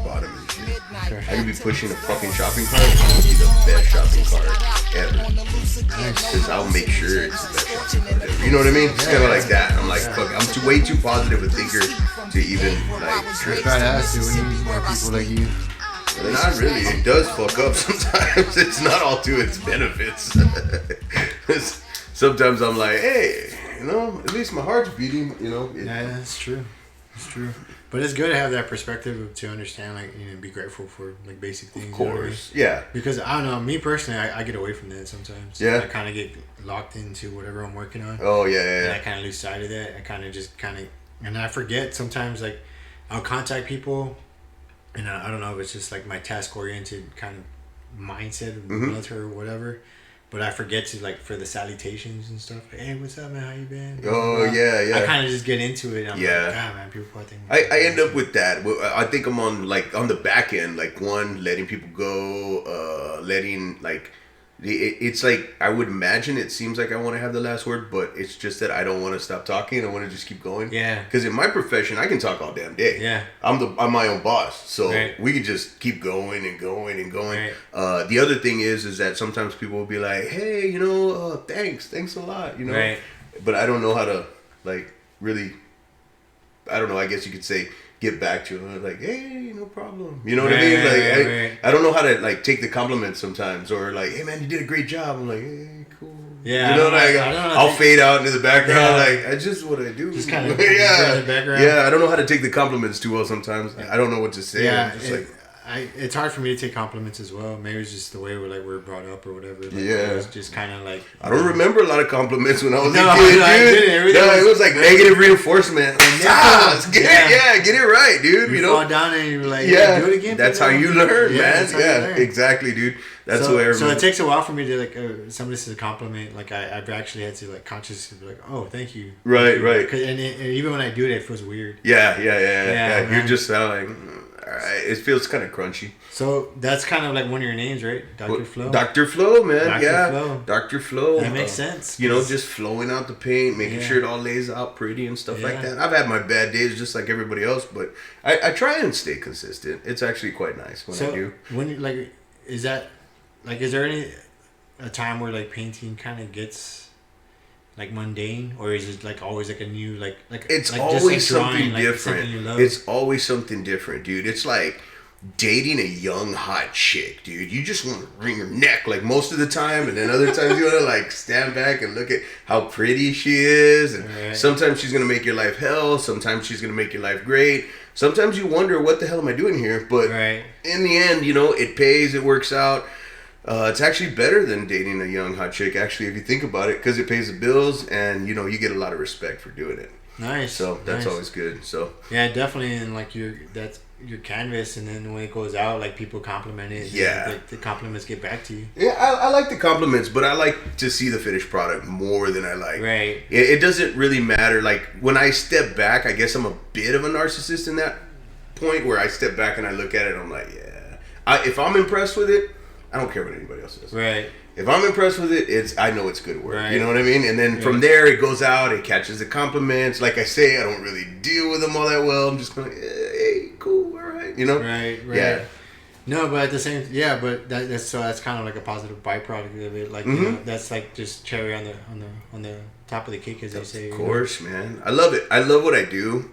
Bottom and shit. I could be pushing a fucking shopping cart. It'll be the best shopping cart ever. Because I'll make sure it's the best shopping cart ever. You know what I mean? It's kind of like that. I'm like, fuck, I'm way too positive a thinker to even like trip. Badass, dude. When you need more people like you. Not really. It does fuck up sometimes. It's not all to its benefits. Sometimes I'm like, hey, you know, at least my heart's beating, you know. Yeah, that's true. It's true. But it's good to have that perspective to understand, like, you know, be grateful for, like, basic things. Of course. You know what I mean? Yeah. Because, I don't know, me personally, I get away from that sometimes. Yeah. I kind of get locked into whatever I'm working on. Oh, yeah. And I kind of lose sight of that. I kind of just and I forget sometimes, like, I'll contact people, and I don't know if it's just, like, my task-oriented kind of mindset of the military or whatever. But I forget to, like, for the salutations and stuff. Like, hey, what's up, man? How you been? Oh, yeah. I kind of just get into it. I'm like, God, man, people think... I end up with that. I think I'm on the back end. Like, one, letting people go. Letting, like... It's like, I would imagine it seems like I want to have the last word, but it's just that I don't want to stop talking. I want to just keep going. Yeah. Because in my profession, I can talk all damn day. Yeah. I'm my own boss, so right. we could just keep going and going and going. Right. The other thing is that sometimes people will be like, hey, you know, thanks a lot, you know. Right. But I don't know how to, like, really, I don't know, I guess you could say, get back to him, like, hey, no problem. You know what I mean? Like, I don't know how to, like, take the compliments sometimes, or like, hey man, you did a great job. I'm like, hey, cool. Yeah. You know, like, I'll fade out into the background. Like, I just what I do. Just kind of in the background. Yeah, I don't know how to take the compliments too well sometimes. I don't know what to say. Yeah, It's it's hard for me to take compliments as well. Maybe it's just the way we're brought up or whatever. Like, yeah, it's just kind of like I don't remember a lot of compliments when I was a kid, dude. I didn't. It was like negative reinforcement. Get it right, dude. You know, fall down and you're like, do it again. That's how you learn, man. Yeah, exactly, dude. That's what I remember. So it takes a while for me to like somebody says a compliment. Like I've actually had to like consciously be like, oh, thank you. Right. And even when I do it feels weird. Yeah. You're just like, all right. It feels kind of crunchy. So that's kind of like one of your names, right? Dr. Flo. Dr. Flo, man. Dr. Flo. Dr. Flo. That makes sense. You know, just flowing out the paint, making sure it all lays out pretty and stuff like that. I've had my bad days just like everybody else, but I try and stay consistent. It's actually quite nice when I do. When you, like, is there a time where like painting kind of gets like mundane, or is it like always like a new like it's like always just, like, something drawing, different. Like, something you love? It's always something different, dude. It's like dating a young hot chick, dude. You just want to wring her neck like most of the time, and then other times you want to like stand back and look at how pretty she is, and sometimes she's gonna make your life hell, sometimes she's gonna make your life great. Sometimes you wonder, what the hell am I doing here? But in the end, you know, it pays, it works out. It's actually better than dating a young hot chick, actually, if you think about it, because it pays the bills, and, you know, you get a lot of respect for doing it. Nice. So that's always good. So yeah, definitely, and like that's your canvas, and then when it goes out, like people compliment it. Yeah. Like, the compliments get back to you. Yeah, I like the compliments, but I like to see the finished product more than I like. Right. It doesn't really matter. Like, when I step back, I guess I'm a bit of a narcissist in that point where I step back and I look at it, I'm like, if I'm impressed with it, I don't care what anybody else says. Right. If I'm impressed with it, I know it's good work. Right. You know what I mean? And then from there, it goes out, it catches the compliments. Like I say, I don't really deal with them all that well. I'm just going, hey, cool, all right. You know? Right. Yeah. No, but at the same, but that's kind of like a positive byproduct of it. Like, you know, that's like just cherry on the top of the cake, as they say. Of course, man. I love it. I love what I do.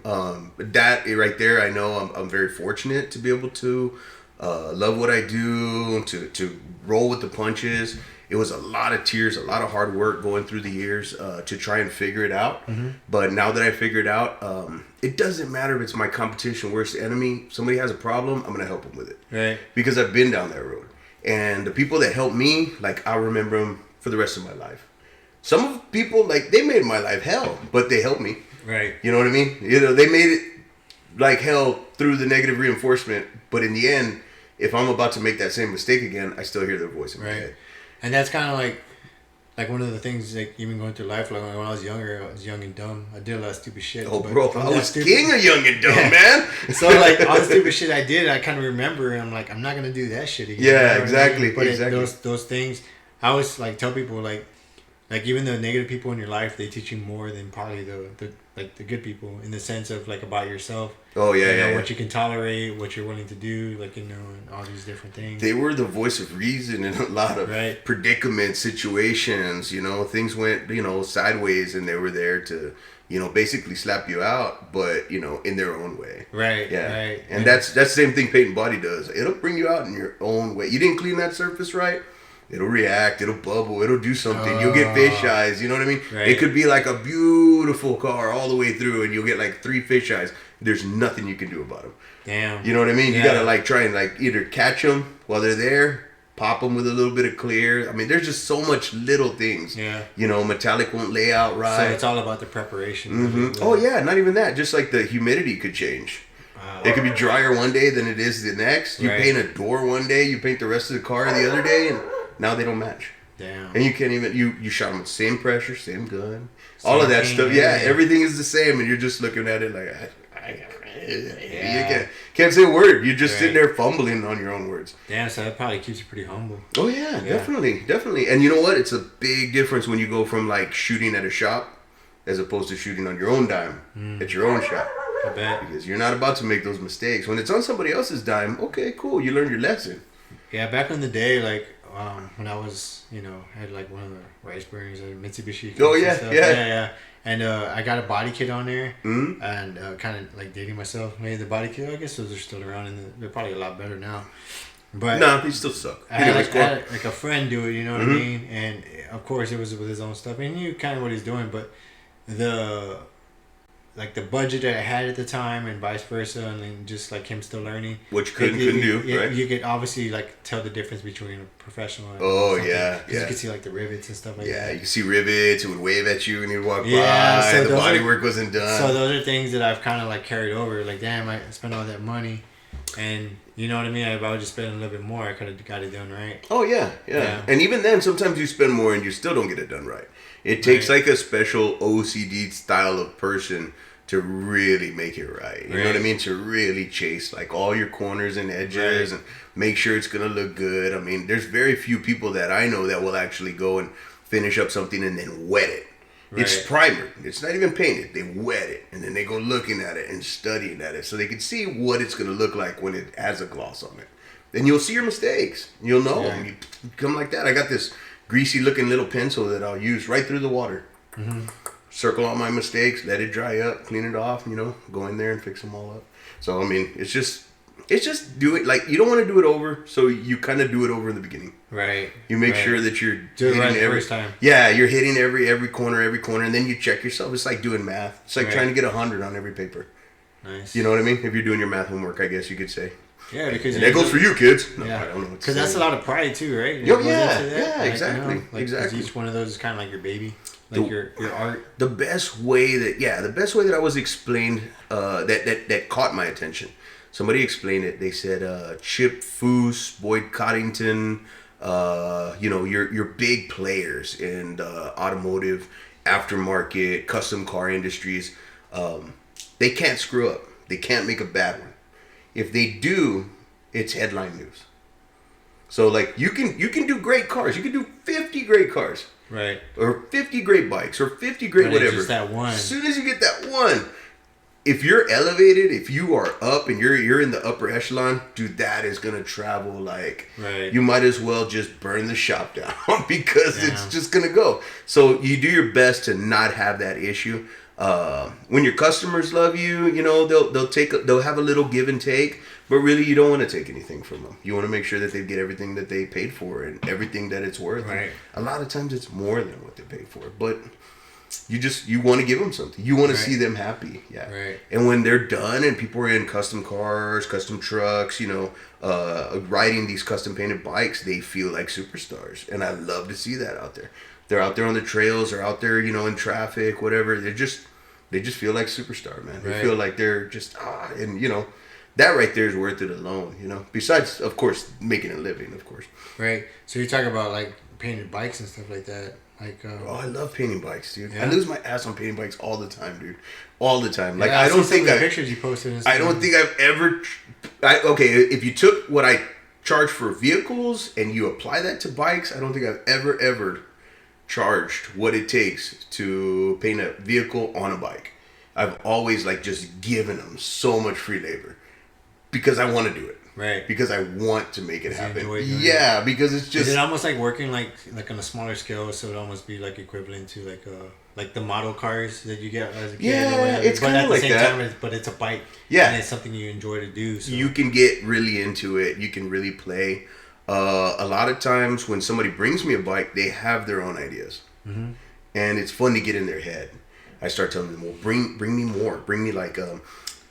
That right there, I know I'm very fortunate to be able to love what I do, to roll with the punches. It was a lot of tears, a lot of hard work going through the years to try and figure it out. Mm-hmm. But now that I figured out, it doesn't matter if it's my competition, worst enemy. Somebody has a problem, I'm going to help them with it. Right. Because I've been down that road. And the people that helped me, like, I'll remember them for the rest of my life. Some of people, like, they made my life hell, but they helped me. Right. You know what I mean? You know, they made it like hell through the negative reinforcement. But in the end, if I'm about to make that same mistake again, I still hear their voice in my head. And that's kind of like one of the things, like, even going through life, like when I was younger, I was young and dumb. I did a lot of stupid shit. Oh, bro, I was king of young and dumb, man. So, like, all the stupid shit I did, I kind of remember, and I'm like, I'm not going to do that shit again. Yeah, exactly. But those things, I always, like, tell people, like like even the negative people in your life, they teach you more than probably the good people, in the sense of like about yourself. Oh yeah, you know, yeah. What you can tolerate, what you're willing to do, like, you know, and all these different things. They were the voice of reason in a lot of predicament situations. You know, things went, you know, sideways, and they were there to, you know, basically slap you out, but, you know, in their own way. Right. Yeah. Right. And that's the same thing paint and body does. It'll bring you out in your own way. You didn't clean that surface right, it'll react, it'll bubble, it'll do something. You'll get fish eyes, you know what I mean? Right. It could be like a beautiful car all the way through, and you'll get like 3 fish eyes. There's nothing you can do about them. Damn. You know what I mean? Yeah. You gotta like try and like either catch them while they're there, pop them with a little bit of clear. I mean, there's just so much little things. Yeah. You know, metallic won't lay out right. So it's all about the preparation. Mm-hmm. Oh yeah, not even that. Just like the humidity could change. It could be drier one day than it is the next. You paint a door one day, you paint the rest of the car the other day, and now they don't match. Damn. And you can't even you shot them with the same pressure, same gun, all of that stuff. Yeah, everything is the same, and you're just looking at it like you can't say a word. You're just sitting there fumbling on your own words. Damn, so that probably keeps you pretty humble. Oh yeah, definitely. And you know what? It's a big difference when you go from like shooting at a shop as opposed to shooting on your own dime at your own shop. I bet. Because you're not about to make those mistakes. When it's on somebody else's dime, okay, cool, you learned your lesson. Yeah, back in the day, like when I was, you know, had like one of the rice burners at Mitsubishi. Oh yeah. And I got a body kit on there, and kind of like dating myself. Made the body kit. I guess those are still around, and they're probably a lot better now. But no, they still suck. I had like a friend do it. You know what I mean? And of course, it was with his own stuff. And he knew kind of what he's doing, but the budget that I had at the time, and vice versa, and then just like him still learning, which couldn't do, right? You could obviously like tell the difference between a professional and something. You could see like the rivets and stuff like that. Yeah, you could see rivets. It would wave at you when you walk by. So the body work wasn't done. So those are things that I've kind of like carried over. Like, damn, I spent all that money, and you know what I mean? If I would just spend a little bit more, I could have got it done right. Oh yeah. And even then, sometimes you spend more and you still don't get it done right. It takes like a special OCD style of person to really make it right. You know what I mean? To really chase like all your corners and edges and make sure it's going to look good. I mean, there's very few people that I know that will actually go and finish up something and then wet it. It's primer. It's not even painted. They wet it, and then they go looking at it and studying at it so they can see what it's going to look like when it has a gloss on it. Then you'll see your mistakes. You'll know. Yeah. You come like that. I got this greasy looking little pencil that I'll use right through the water. Circle all my mistakes, let it dry up, clean it off, you know, go in there and fix them all up. So, I mean, it's just do it, like, you don't want to do it over, so you kind of do it over in the beginning. Right. You make sure that you're hitting right the first time. Yeah, you're hitting every corner, and then you check yourself. It's like doing math. It's like trying to get 100 on every paper. Nice. You know what I mean? If you're doing your math homework, I guess you could say. Yeah, because that goes for you, kids. No, I don't know what to say. Because that's a lot of pride too, right? Exactly. You know, exactly. Each one of those is kind of like your baby. Like your art. The best way that I was explained that caught my attention. Somebody explained it. They said Chip Foose, Boyd Coddington, you know, your big players in the automotive, aftermarket, custom car industries, they can't screw up. They can't make a bad one. If they do, it's headline news. So like you can do great cars. You can do 50 great cars. Right. Or 50 great bikes, or 50 great whatever. Just that one. As soon as you get that one, if you're elevated, if you are up and you're in the upper echelon, dude, that is gonna travel like you might as well just burn the shop down because it's just gonna go. So you do your best to not have that issue. When your customers love you, you know, they'll have a little give and take, but really you don't want to take anything from them. You want to make sure that they get everything that they paid for and everything that it's worth. Right. And a lot of times it's more than what they paid for, but you want to give them something. You want to see them happy. Yeah. Right. And when they're done and people are in custom cars, custom trucks, you know, riding these custom painted bikes, they feel like superstars. And I love to see that out there. They're out there on the trails, they're out there, you know, in traffic, whatever. They just feel like superstar, man. They feel like they're just and you know, that right there is worth it alone, you know. Besides, of course, making a living, of course. Right. So you talk about like painted bikes and stuff like that. Like I love painting bikes, dude. Yeah. I lose my ass on painting bikes all the time, dude. All the time. Like I don't think pictures you posted. I don't think I've ever. Okay, if you took what I charge for vehicles and you apply that to bikes, I don't think I've ever charged what it takes to paint a vehicle on a bike. I've always like just given them so much free labor because I want to do it. Right. Because I want to make it happen. Yeah, because it's just... Is it almost like working like on a smaller scale, so it almost be like equivalent to like the model cars that you get as a kid? Yeah, it's kind of like that. But it's a bike. Yeah. And it's something you enjoy to do. So. You can get really into it. You can really play. A lot of times when somebody brings me a bike, they have their own ideas. Mm-hmm. And it's fun to get in their head. I start telling them, well, bring me more. Bring me like...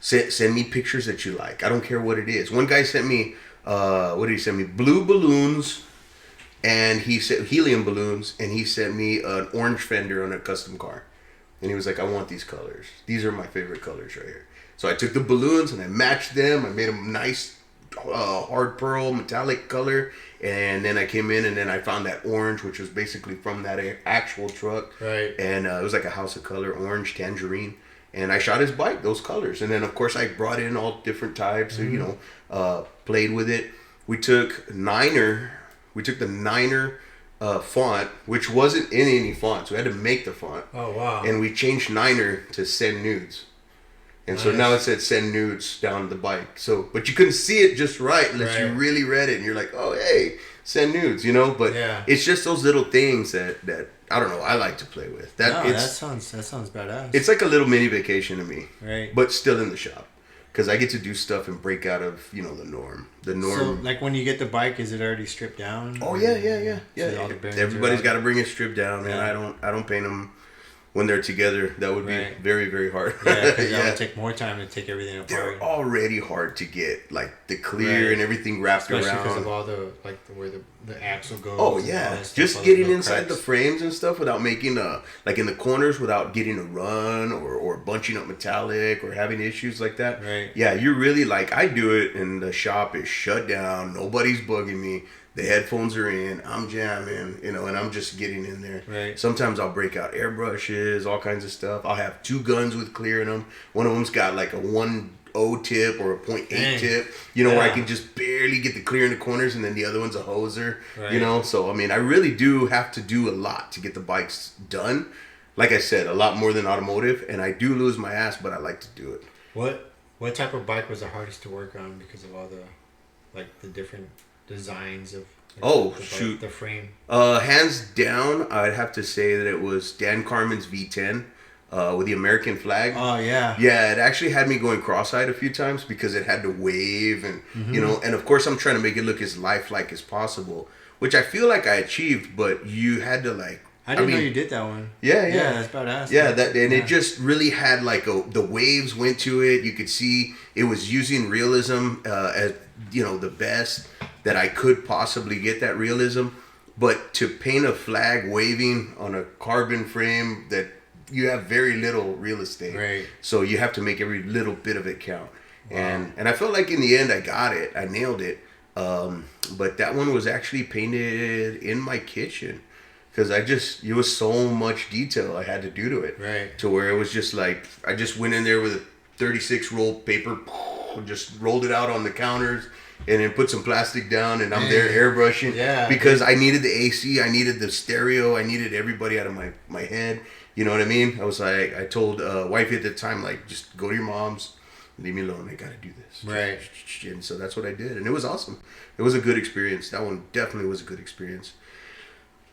Send me pictures that you like. I don't care what it is. One guy sent me, what did he send me? Blue balloons, and he said helium balloons, and he sent me an orange fender on a custom car. And he was like, I want these colors. These are my favorite colors right here. So I took the balloons and I matched them. I made them nice, hard pearl metallic color. And then I came in and then I found that orange, which was basically from that actual truck. Right. And it was like a house of color, orange, tangerine. And I shot his bike, those colors. And then, of course, I brought in all different types and, played with it. We took the Niner font, which wasn't in any font. So we had to make the font. Oh, wow. And we changed Niner to Send Nudes. And so now it said Send Nudes down the bike. So, but you couldn't see it just right unless you really read it. And you're like, oh, hey, Send Nudes, But it's just those little things that I don't know, I like to play with. That sounds badass. It's like a little mini vacation to me. Right. But still in the shop. Because I get to do stuff and break out of, the norm. The norm. So, like when you get the bike, is it already stripped down? Oh, yeah. So Everybody's got to bring it stripped down, man. I don't paint them when they're together. That would be very, very hard. Yeah, because that would take more time to take everything apart. They're already hard to get, like the clear and everything wrapped around. Especially because of all where the axle goes. Oh yeah, just getting inside the frames and stuff without making like in the corners without getting a run or bunching up metallic or having issues like that. Right. Yeah, you're really like I do it and the shop is shut down. Nobody's bugging me. The headphones are in. I'm jamming, and I'm just getting in there. Right. Sometimes I'll break out airbrushes, all kinds of stuff. I'll have 2 guns with clear in them. One of them's got like a 1.0 tip or a 0.8 tip, where I can just barely get the clear in the corners, and then the other one's a hoser, So, I mean, I really do have to do a lot to get the bikes done. Like I said, a lot more than automotive, and I do lose my ass, but I like to do it. What type of bike was the hardest to work on because of all the different designs of the frame? Hands down, I'd have to say that it was Dan Carmen's V10 with the American flag. Oh yeah. Yeah, it actually had me going cross-eyed a few times because it had to wave and and of course I'm trying to make it look as lifelike as possible, which I feel like I achieved, but you had to like I didn't know you did that one. Yeah, that's badass. Yeah, it just really had like the waves went to it. You could see it was using realism as the best that I could possibly get that realism, but to paint a flag waving on a carbon frame that you have very little real estate, right? So you have to make every little bit of it count. Wow. And I felt like in the end I got it, I nailed it. But that one was actually painted in my kitchen because it was so much detail I had to do to it, right? To where it was just like I just went in there with a 36 roll paper, just rolled it out on the counters. And then put some plastic down, and I'm there airbrushing. Yeah. Because I needed the AC, I needed the stereo, I needed everybody out of my head. You know what I mean? I was like, I told wifey at the time, like, just go to your mom's, leave me alone. I gotta do this. Right. And so that's what I did, and it was awesome. It was a good experience. That one definitely was a good experience.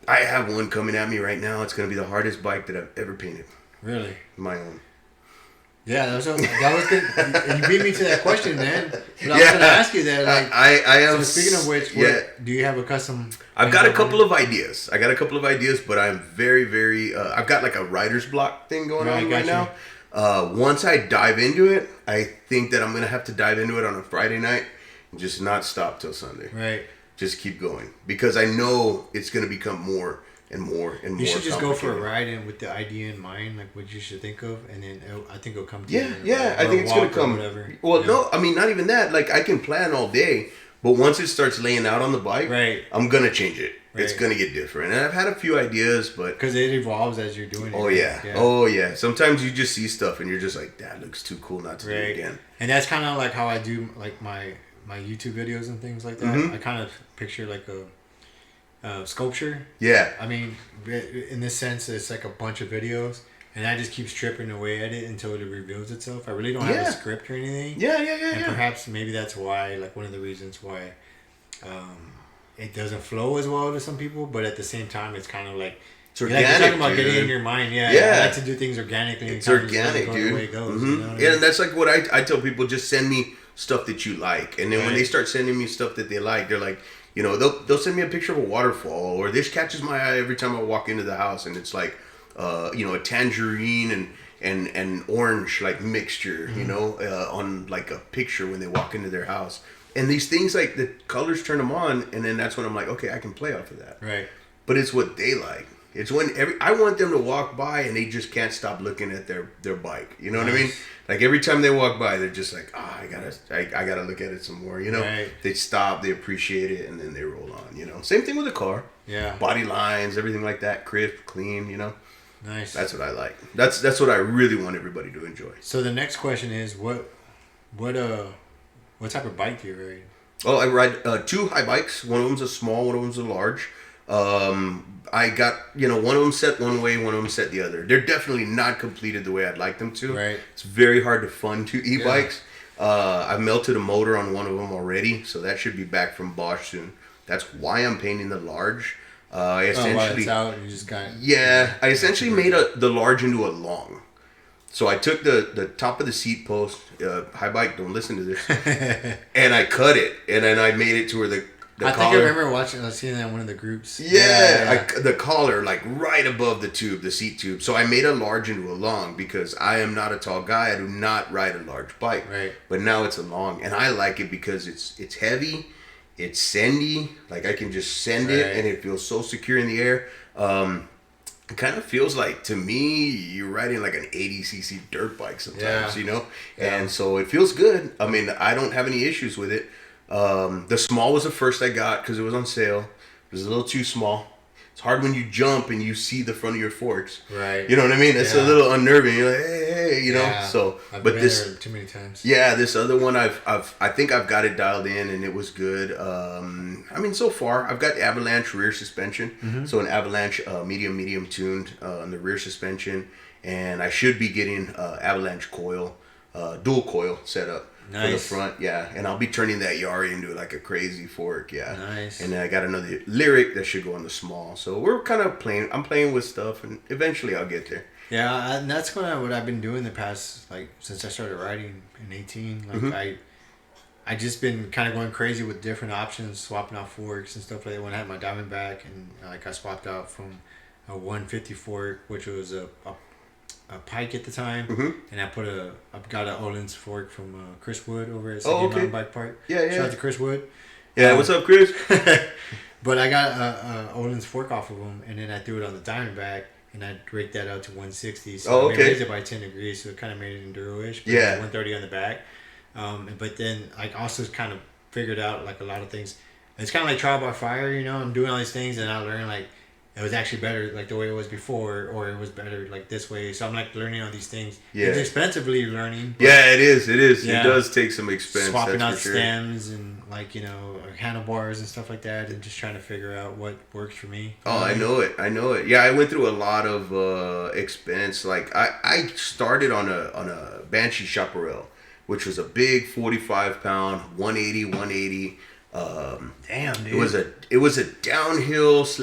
I have one coming at me right now. It's gonna be the hardest bike that I've ever painted. Really? My own. Yeah, that was good. You beat me to that question, man. But I was going to ask you that. Like, I have. So speaking of which, do you have a custom? I've got a couple of ideas. But I'm very, very. I've got like a writer's block thing going on right now. Once I dive into it, I think that I'm gonna have to dive into it on a Friday night and just not stop till Sunday. Right. Just keep going because I know it's gonna become more and more and more. You should just go for a ride and with the idea in mind, like what you should think of, and then I think it'll come to you. Yeah. I think it's gonna come. Well, no, I mean not even that. Like I can plan all day, but once it starts laying out on the bike, right, I'm gonna change it. Right. It's gonna get different, and I've had a few ideas, but because it evolves as you're doing it. Oh yeah. Sometimes you just see stuff and you're just like, that looks too cool not to do it again. And that's kind of like how I do like my YouTube videos and things like that. I kind of picture like sculpture. Yeah. I mean, in this sense, it's like a bunch of videos, and I just keep stripping away at it until it reveals itself. I really don't have a script or anything. And perhaps maybe that's why, like, one of the reasons why it doesn't flow as well to some people, but at the same time, it's kind of like, it's organic, like you're talking about dude. getting in your mind. I like to do things organically. It's organic, dude. The way it goes, mm-hmm. You know what I mean? Yeah, and that's like what I tell people, just send me stuff that you like. And then when they start sending me stuff that they like, they're like, you know, they'll send me a picture of a waterfall, or this catches my eye every time I walk into the house, and it's like, you know, a tangerine and orange like mixture, you know, on like a picture when they walk into their house. And these things, like, the colors turn them on, and then that's when I'm like, okay, I can play off of that. Right. But it's what they like. It's when I want them to walk by and they just can't stop looking at their bike. You know what I mean? Like, every time they walk by, they're just like, I gotta look at it some more. You know? Right. They stop, they appreciate it, and then they roll on. You know? Same thing with a car. Yeah. Body lines, everything like that, crisp, clean. You know? Nice. That's what I like. That's what I really want everybody to enjoy. So the next question is, what type of bike do you ride? Oh, I ride 2 high bikes. One of them's a small, one of them's a large. I got, you know, one of them set one way, one of them set the other. They're definitely not completed the way I'd like them to. Right. It's very hard to fund 2 e-bikes. I've melted a motor on one of them already, so that should be back from Bosch soon. That's why I'm painting the large. I essentially, it's out and you just got... I essentially made the large into a long. So I took the top of the seat post, high bike, don't listen to this, and I cut it, and then I made it to where the I collar, think I remember seeing that in one of the groups. The collar, like, right above the tube, the seat tube. So I made a large into a long because I am not a tall guy. I do not ride a large bike. Right. But now it's a long, and I like it because it's heavy, it's sendy. Like, I can just send it, and it feels so secure in the air. It kind of feels like, to me, you're riding like an 80cc dirt bike sometimes, you know? Yeah. And so it feels good. I mean, I don't have any issues with it. The small was the first I got because it was on sale. It was a little too small. It's hard when you jump and you see the front of your forks. Right. You know what I mean? It's a little unnerving. You're like, hey, you know. So, I've been there too many times. Yeah, this other one I think I've got it dialed in and it was good. I mean, so far I've got avalanche rear suspension, so an avalanche medium tuned on the rear suspension, and I should be getting avalanche coil, dual coil setup. Nice. For the front, and I'll be turning that Yari into like a crazy fork, Nice. And then I got another Lyric that should go on the small. So we're kind of playing. I'm playing with stuff, and eventually I'll get there. Yeah, and that's kind of what I've been doing the past, like, since I started riding in 18. Like, I just been kind of going crazy with different options, swapping out forks and stuff like that. When I had my Diamondback, and like I swapped out from a 150 fork, which was a Pike at the time, and I've got an Olin's fork from Chris Wood over at Mountain Bike Park. Shout out to Chris Wood. Yeah, what's up, Chris? But I got a Olin's fork off of him, and then I threw it on the Diamondback, and I raked that out to 160. So I raised it by 10 degrees, so it kind of made it enduro-ish. But 130 on the back. But then I also kind of figured out, like, a lot of things. It's kind of like trial by fire, you know. I'm doing all these things, and I learned, like, it was actually better like the way it was before, or it was better like this way. So I'm like learning all these things. Yeah. It's expensively learning. Yeah, it is. Yeah. It does take some expense. Swapping out stems and, like, you know, handlebars and stuff like that, and just trying to figure out what works for me. Oh, I know it. Yeah, I went through a lot of expense. Like, I started on a Banshee Chaparral, which was a big 45-pound 180. Damn, dude. It was a downhill /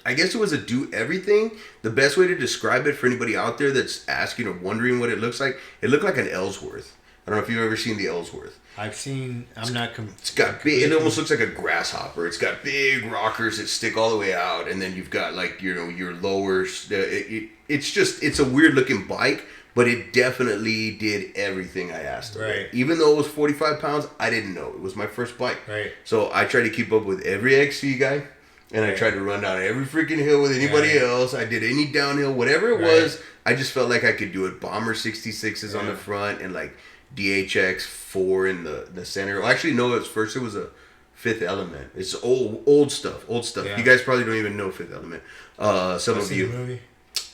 I guess it was a do everything. The best way to describe it for anybody out there that's asking or wondering what it looks like, it looked like an Ellsworth. I don't know if you've ever seen the Ellsworth. I've seen. It's got big. It almost looks like a grasshopper. It's got big rockers that stick all the way out, and then you've got, like, you know, your lowers. It's a weird looking bike, but it definitely did everything I asked of it. Even though it was 45 pounds, I didn't know. It was my first bike. Right. So I tried to keep up with every XC guy. And I tried to run down every freaking hill with anybody else. I did any downhill, whatever it was. I just felt like I could do it. Bomber 66s on the front and, like, DHX 4 in the center. Well, actually, no, it was a Fifth Element. It's old stuff. Yeah. You guys probably don't even know Fifth Element. Some of you. The movie?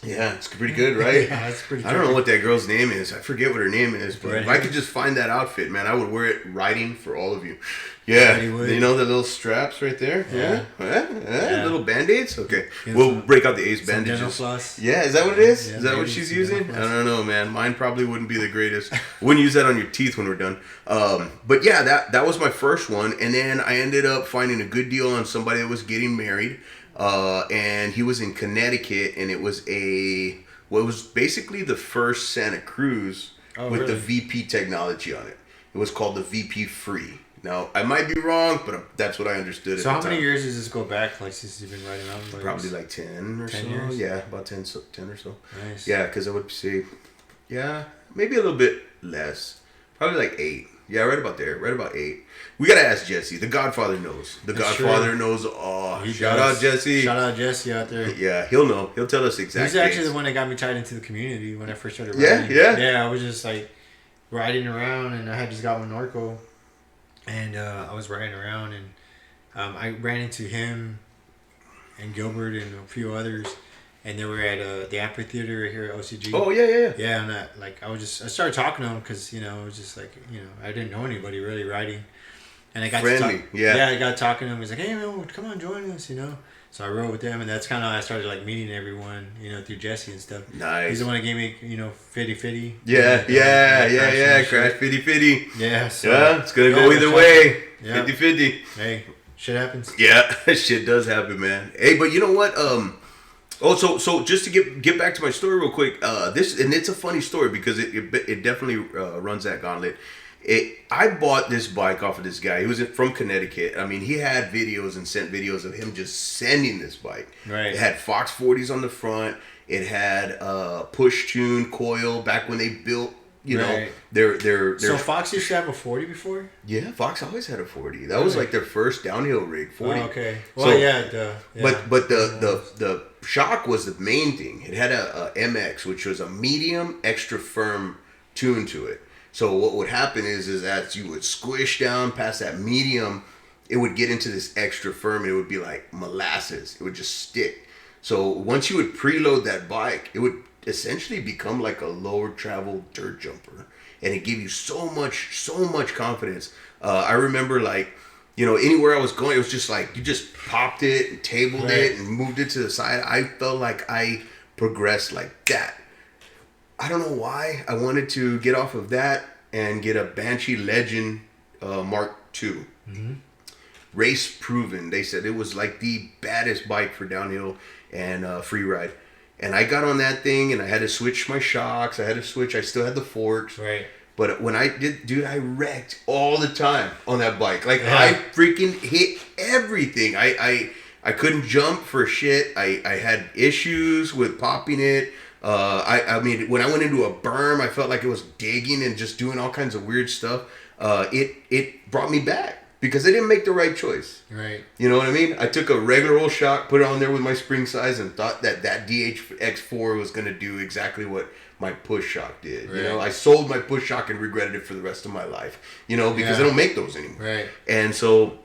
Yeah, it's pretty good, right? Yeah, it's pretty I don't know what that girl's name is. I forget what her name is, but if I could just find that outfit, man, I would wear it riding for all of you. Yeah, you know the little straps right there? Yeah. Little Band-Aids? Okay, we'll break out the Ace bandages. Yeah, is that what it is? Yeah, is that what she's using? I don't know, man. Mine probably wouldn't be the greatest. Wouldn't use that on your teeth when we're done. But yeah, that was my first one, and then I ended up finding a good deal on somebody that was getting married. And he was in Connecticut, and it was it was basically the first Santa Cruz with the VP technology on it. It was called the VP Free. Now, I might be wrong, but that's what I understood. So how many years does this go back, like, since you've been riding mountain bikes? Probably like 10 or 10 so. Years? Yeah, about 10 or so. Nice. Yeah, because I would say, maybe a little bit less. Probably like 8. Yeah, right about there. Right about 8. We gotta ask Jesse. The Godfather knows. The Godfather knows. Oh, shout out Jesse. Shout out Jesse out there. Yeah, he'll know. He'll tell us exactly. He's actually the one that got me tied into the community when I first started riding. Yeah, I was just like riding around, and I had just got one Norco, and I was riding around, and I ran into him and Gilbert and a few others. And they were at the amphitheater here at OCG. Oh, yeah. Yeah, and I started talking to him because, it was just like, I didn't know anybody really riding. And I got friendly, to talk, yeah, I got talking to him. He's like, hey, man, come on, join us, So I rode with them, and that's kind of how I started, like, meeting everyone, through Jesse and stuff. Nice. He's the one that gave me, Fitty Fitty. Yeah, Crash Fitty Fitty. Yeah, so. Yeah, it's going to go either way. Yeah. 50-50. Hey, shit happens. Yeah, shit does happen, man. Hey, but you know what? So just to get back to my story real quick, it's a funny story because it definitely runs that gauntlet. I bought this bike off of this guy. He was from Connecticut. I mean, he had videos and sent videos of him just sending this bike. Right. It had Fox 40s on the front. It had push tune coil back when they built. Their So Fox used to have a 40 before? Yeah, Fox always had a 40. That was like their first downhill rig, 40. Oh, okay. Well, But the shock was the main thing. It had a MX, which was a medium extra firm tune to it. So what would happen is as you would squish down past that medium, it would get into this extra firm, and it would be like molasses. It would just stick. So once you would preload that bike, it would essentially become like a lower travel dirt jumper, and it gave you so much confidence. I remember, like, anywhere I was going, it was just like you just popped it and tabled it and moved it to the side. I felt like I progressed like that. I don't know why. I wanted to get off of that and get a Banshee Legend Mark II. Mm-hmm. Race proven. They said it was like the baddest bike for downhill and free ride. And I got on that thing, and I had to switch my shocks. I still had the forks. Right. But when I did, dude, I wrecked all the time on that bike. Like, I freaking hit everything. I couldn't jump for shit. I had issues with popping it. I mean, when I went into a berm, I felt like it was digging and just doing all kinds of weird stuff. It brought me back. Because I didn't make the right choice. Right. You know what I mean? I took a regular old shock, put it on there with my spring size, and thought that DHX4 was going to do exactly what my push shock did. Right. I sold my push shock and regretted it for the rest of my life. Because I don't make those anymore. Right. And so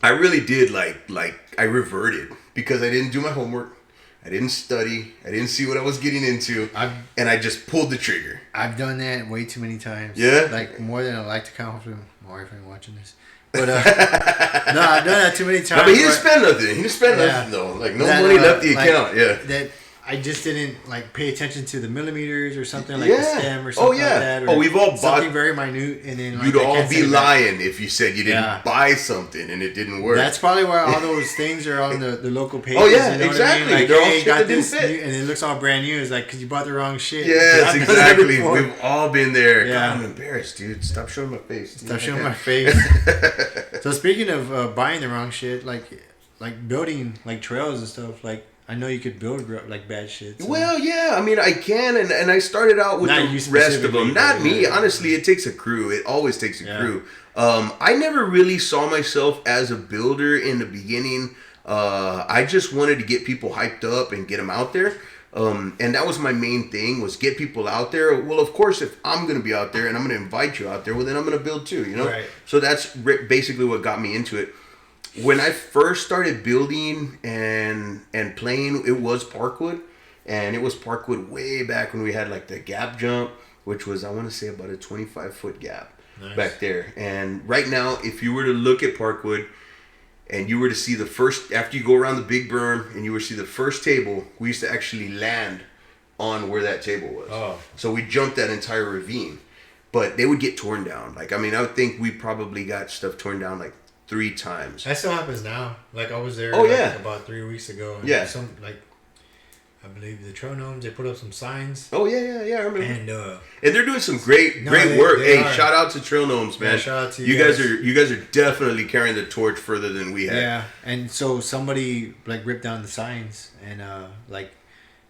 I really did I reverted because I didn't do my homework. I didn't study. I didn't see what I was getting into. And I just pulled the trigger. I've done that way too many times. Yeah? Like, more than I like to count. Hopefully my wife ain't watching this. But, no, I've done that too many times. No, but he didn't spend nothing. He didn't spend nothing, though. Like, no money left the account. Yeah. That I just didn't, pay attention to the millimeters or something, like the stem or something like that. Or we've all bought something very minute. And then, you'd all be lying if you said you didn't buy something and it didn't work. That's probably why all those things are on the local pages. Oh, yeah, you know exactly. What I mean? Like, they're all hey, shit got that this didn't fit. and it looks all brand new. It's like, because you bought the wrong shit. Yes, exactly. We've all been there. Yeah. God, I'm embarrassed, dude. Stop showing my face. Stop showing my face. So speaking of buying the wrong shit, like building trails and stuff, I know you could build bad shit. So. Well, yeah, I mean, I can, and I started out with the rest of them. Not me. Honestly, it takes a crew. It always takes a crew. I never really saw myself as a builder in the beginning. I just wanted to get people hyped up and get them out there. And that was my main thing, was get people out there. Well, of course, if I'm going to be out there and I'm going to invite you out there, well, then I'm going to build too, Right. So that's basically what got me into it. When I first started building and playing, it was Parkwood. and it was Parkwood way back when we had like the gap jump, which was I want to say about a 25-foot gap back there. And right now, if you were to look at Parkwood and you were to see the first, after you go around the big berm and you were to see the first table, we used to actually land on where that table was. Oh. So we jumped that entire ravine. But they would get torn down. Like, I mean, I would think we probably got stuff torn down like 3 times. That still happens now. Like, I was there about 3 weeks ago. And I believe the trail gnomes, they put up some signs. Oh, yeah, I remember. And they're doing some great work. Shout out to trail gnomes, man. Yeah, shout out to you guys. You guys are definitely carrying the torch further than we have. Yeah, and so somebody, like, ripped down the signs. And,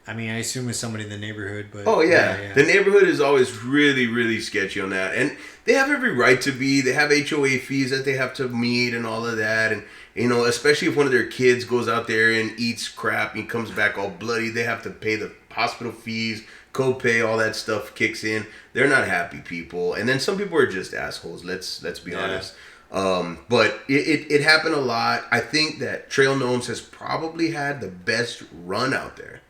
I mean, I assume it's somebody in the neighborhood, but... Oh, yeah. The neighborhood is always really, really sketchy on that. And they have every right to be. They have HOA fees that they have to meet and all of that. And, you know, especially if one of their kids goes out there and eats crap and comes back all bloody, they have to pay the hospital fees, copay, all that stuff kicks in. They're not happy people. And then some people are just assholes. Let's be honest. But it happened a lot. I think that Trail Gnomes has probably had the best run out there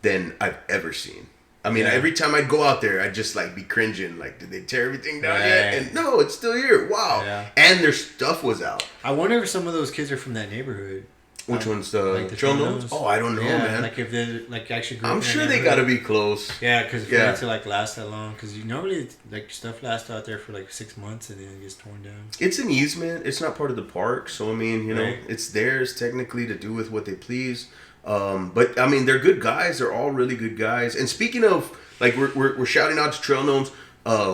than I've ever seen. I mean, every time I'd go out there, I'd just like be cringing. Like, did they tear everything down yet? And no, it's still here. Wow. Yeah. And their stuff was out. I wonder if some of those kids are from that neighborhood. Which one's the Trail Gnomes? Oh, I don't know, man. Like if they're like actually. I'm sure they gotta be close. Yeah, because for it to like last that long, because you normally like stuff lasts out there for like 6 months and then it gets torn down. It's an easement. It's not part of the park, so I mean, you know, it's theirs technically to do with what they please. But I mean, they're good guys. They're all really good guys. And speaking of, like, we're shouting out to Trail Gnomes.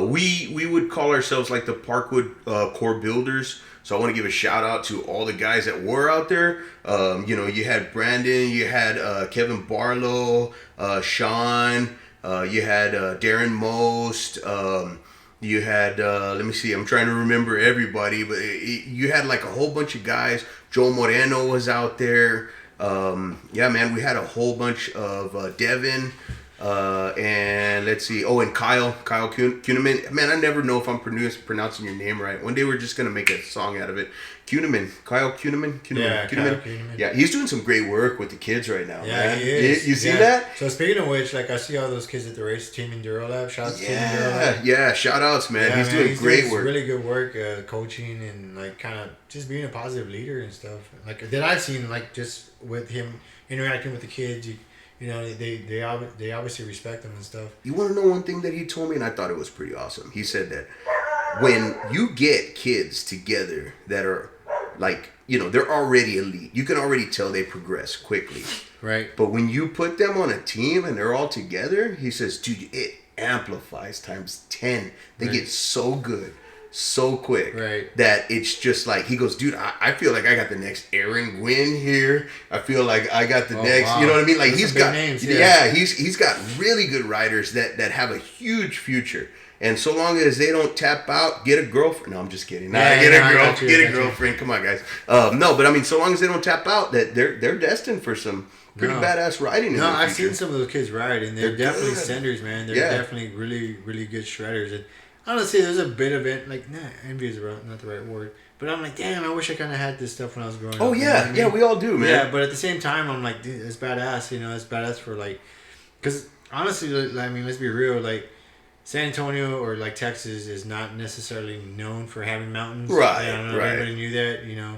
We would call ourselves like the Parkwood core builders. So I want to give a shout out to all the guys that were out there. You know, you had Brandon, you had Kevin Barlow, Sean, you had Darren Most. You had, let me see, I'm trying to remember everybody, but you had like a whole bunch of guys. Joe Moreno was out there. Yeah, man, we had a whole bunch of Devin, and let's see. Oh, and Kyle Kuhneman. Man, I never know if I'm pronouncing your name right. One day we're just gonna make a song out of it. Kyle Kuhneman. Yeah, he's doing some great work with the kids right now. Yeah, man. he is. You see that? So speaking of which, like I see all those kids at the race team in Durolab. Shout out to Team Durolab. Yeah, shout outs, man. He's doing great work. Really good work, coaching and like kind of just being a positive leader and stuff. Like that I've seen, like just with him interacting with the kids. You know, they obviously respect him and stuff. You want to know one thing that he told me, and I thought it was pretty awesome. He said that when you get kids together that are like, you know, they're already elite, you can already tell they progress quickly. Right. But when you put them on a team and they're all together, he says, dude, it amplifies times 10. They get so good so quick that it's just like, he goes, dude, I feel like I got the next Aaron Gwynn here. I feel like I got the next, you know what I mean? Like he's got names, he's got really good riders that have a huge future. And so long as they don't tap out, get a girlfriend. No, I'm just kidding. Get a girlfriend. Come on, guys. No, but I mean, so long as they don't tap out, that they're destined for some pretty badass riding. No, I've seen some of those kids ride, and they're definitely good senders, man. They're definitely really, really good shredders. And honestly, there's a bit of it, like, envy is not the right word. But I'm like, damn, I wish I kind of had this stuff when I was growing up. Oh, yeah. You know what I mean? Yeah, we all do, man. Yeah, but at the same time, I'm like, dude, it's badass. You know, it's badass for, like, because honestly, I mean, let's be real, like, San Antonio or, like, Texas is not necessarily known for having mountains. Right, I don't know if everybody knew that, you know.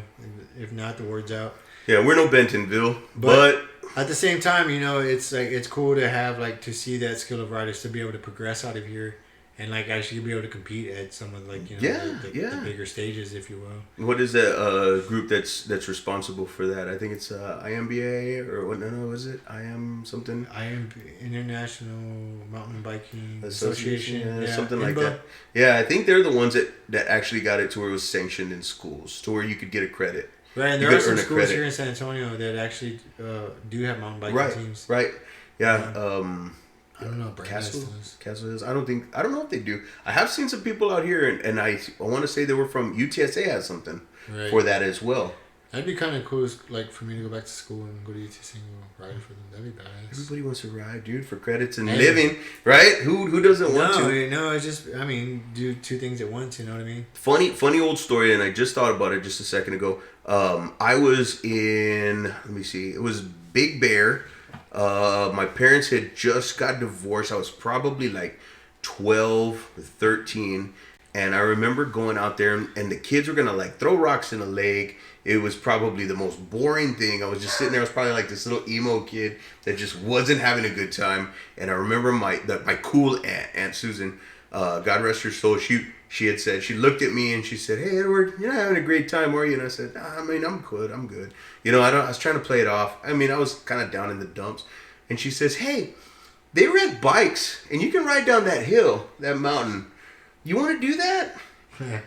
If not, the word's out. Yeah, we're no Bentonville, but at the same time, you know, it's like, it's cool to have, like, to see that skill of riders to be able to progress out of here. And, like, actually be able to compete at some of, like, you know, the bigger stages, if you will. What is that group that's responsible for that? I think it's IMBA or what? No, is it? IM something? IM International Mountain Biking Association. Yeah, something like that. Yeah, I think they're the ones that actually got it to where it was sanctioned in schools, to where you could get a credit. Right, and there are some schools here in San Antonio that actually do have mountain biking teams. Right, yeah. I don't know. Castle Hills. I don't know if they do. I have seen some people out here, and I want to say they were from UTSA has something for that as well. That'd be kind of cool, like for me to go back to school and go to UTSA and go ride for them. That'd be badass. Everybody wants to ride, dude, for credits and living, right? Who doesn't want to? No, it's just, I mean, do two things at once. You know what I mean? Funny old story, and I just thought about it just a second ago. I was in, let me see, it was Big Bear. My parents had just got divorced. I was probably like 12 or 13. And I remember going out there and the kids were going to like throw rocks in a lake. It was probably the most boring thing. I was just sitting there. I was probably like this little emo kid that just wasn't having a good time. And I remember my cool Aunt Susan, God rest her soul, she had said, she looked at me and she said, "Hey, Edward, you're not having a great time, are you?" And I said, "Nah, I mean, I'm good. You know, I was trying to play it off. I mean, I was kind of down in the dumps." And she says, "Hey, they rent bikes and you can ride down that hill, that mountain. You want to do that?"